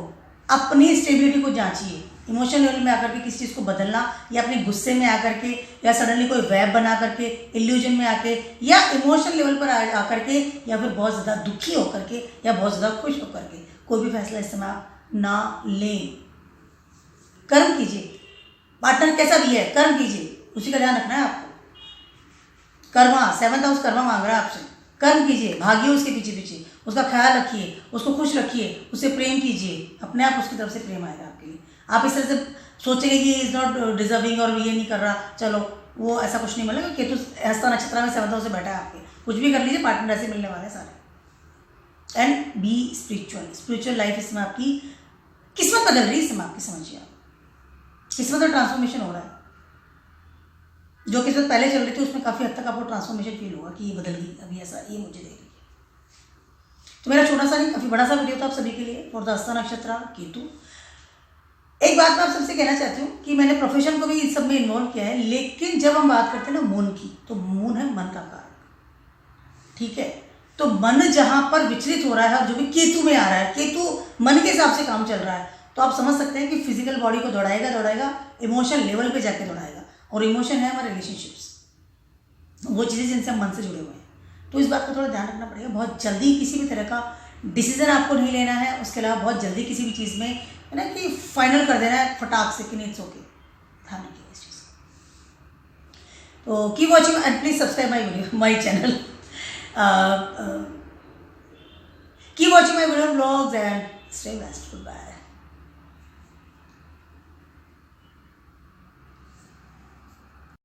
अपनी स्टेबिलिटी को जांचिए। इमोशनल लेवल में आकर के किसी चीज़ को बदलना, या अपने गुस्से में आकर के, या सडनली कोई वेब बना करके, इल्यूजन में आके, या इमोशनल लेवल पर आकर के, या फिर बहुत ज़्यादा दुखी होकर के, या बहुत ज़्यादा खुश होकर के कोई भी फैसला इस समय आप ना लें। कर्म कीजिए, पार्टनर कैसा भी है कर्म कीजिए, उसी का ध्यान रखना है आपको। कर्मा, 7th हाउस कर्मा मांग रहा है आपसे। कर्म कीजिए, भागिए उसके पीछे पीछे, उसका ख्याल रखिए, उसको खुश रखिए, उससे प्रेम कीजिए, अपने आप उसकी तरफ से प्रेम आएगा आपके लिए। आप इस तरह से सोचेंगे कि इज़ नॉट डिजर्विंग और ये नहीं कर रहा, चलो वो ऐसा कुछ नहीं मिलेगा। केतु हस्ता नक्षत्र में 7th हाउस से बैठा है आपके, कुछ भी कर लीजिए, पार्टनर ऐसे मिलने वाले हैं सारे। एंड बी स्पिरिचुअल लाइफ इसमें आपकी किस्मत बदल रही है, इसमें आपकी समझिए, आप किस्मत में ट्रांसफॉर्मेशन हो रहा है। जो किस्मत पहले चल रही थी उसमें काफ़ी हद तक आपको ट्रांसफॉर्मेशन फील होगा कि ये बदल गई, अभी ऐसा ये मुझे दे रही है। तो मेरा छोटा सा नहीं काफ़ी बड़ा सा वीडियो था आप सभी के लिए फॉर द हस्ता नक्षत्र केतु। एक बात मैं आप सबसे कहना चाहती हूँ कि मैंने प्रोफेशन को भी इस सब में इन्वॉल्व किया है, लेकिन जब हम बात करते हैं ना मून की, तो मून है मन का कारक, ठीक है। तो मन जहाँ पर विचलित हो रहा है, जो भी केतु में आ रहा है, केतु मन के हिसाब से काम चल रहा है, तो आप समझ सकते हैं कि फिजिकल बॉडी को दौड़ाएगा, इमोशन लेवल पे जाके दौड़ाएगा। और इमोशन है हमारे रिलेशनशिप्स, वो चीज़ें जिनसे हम मन से जुड़े हुए हैं। तो इस बात का थोड़ा ध्यान रखना पड़ेगा। बहुत जल्दी किसी भी तरह का डिसीजन आपको नहीं लेना है। उसके अलावा बहुत जल्दी किसी भी चीज़ में है ना कि फाइनल कर देना है फटाक से कि नहीं, इट्स ओके। ध्यान रखिए इस चीज़ का। तो keep watching and please subscribe my channel. Keep watching my video blogs and stay best. Good bye.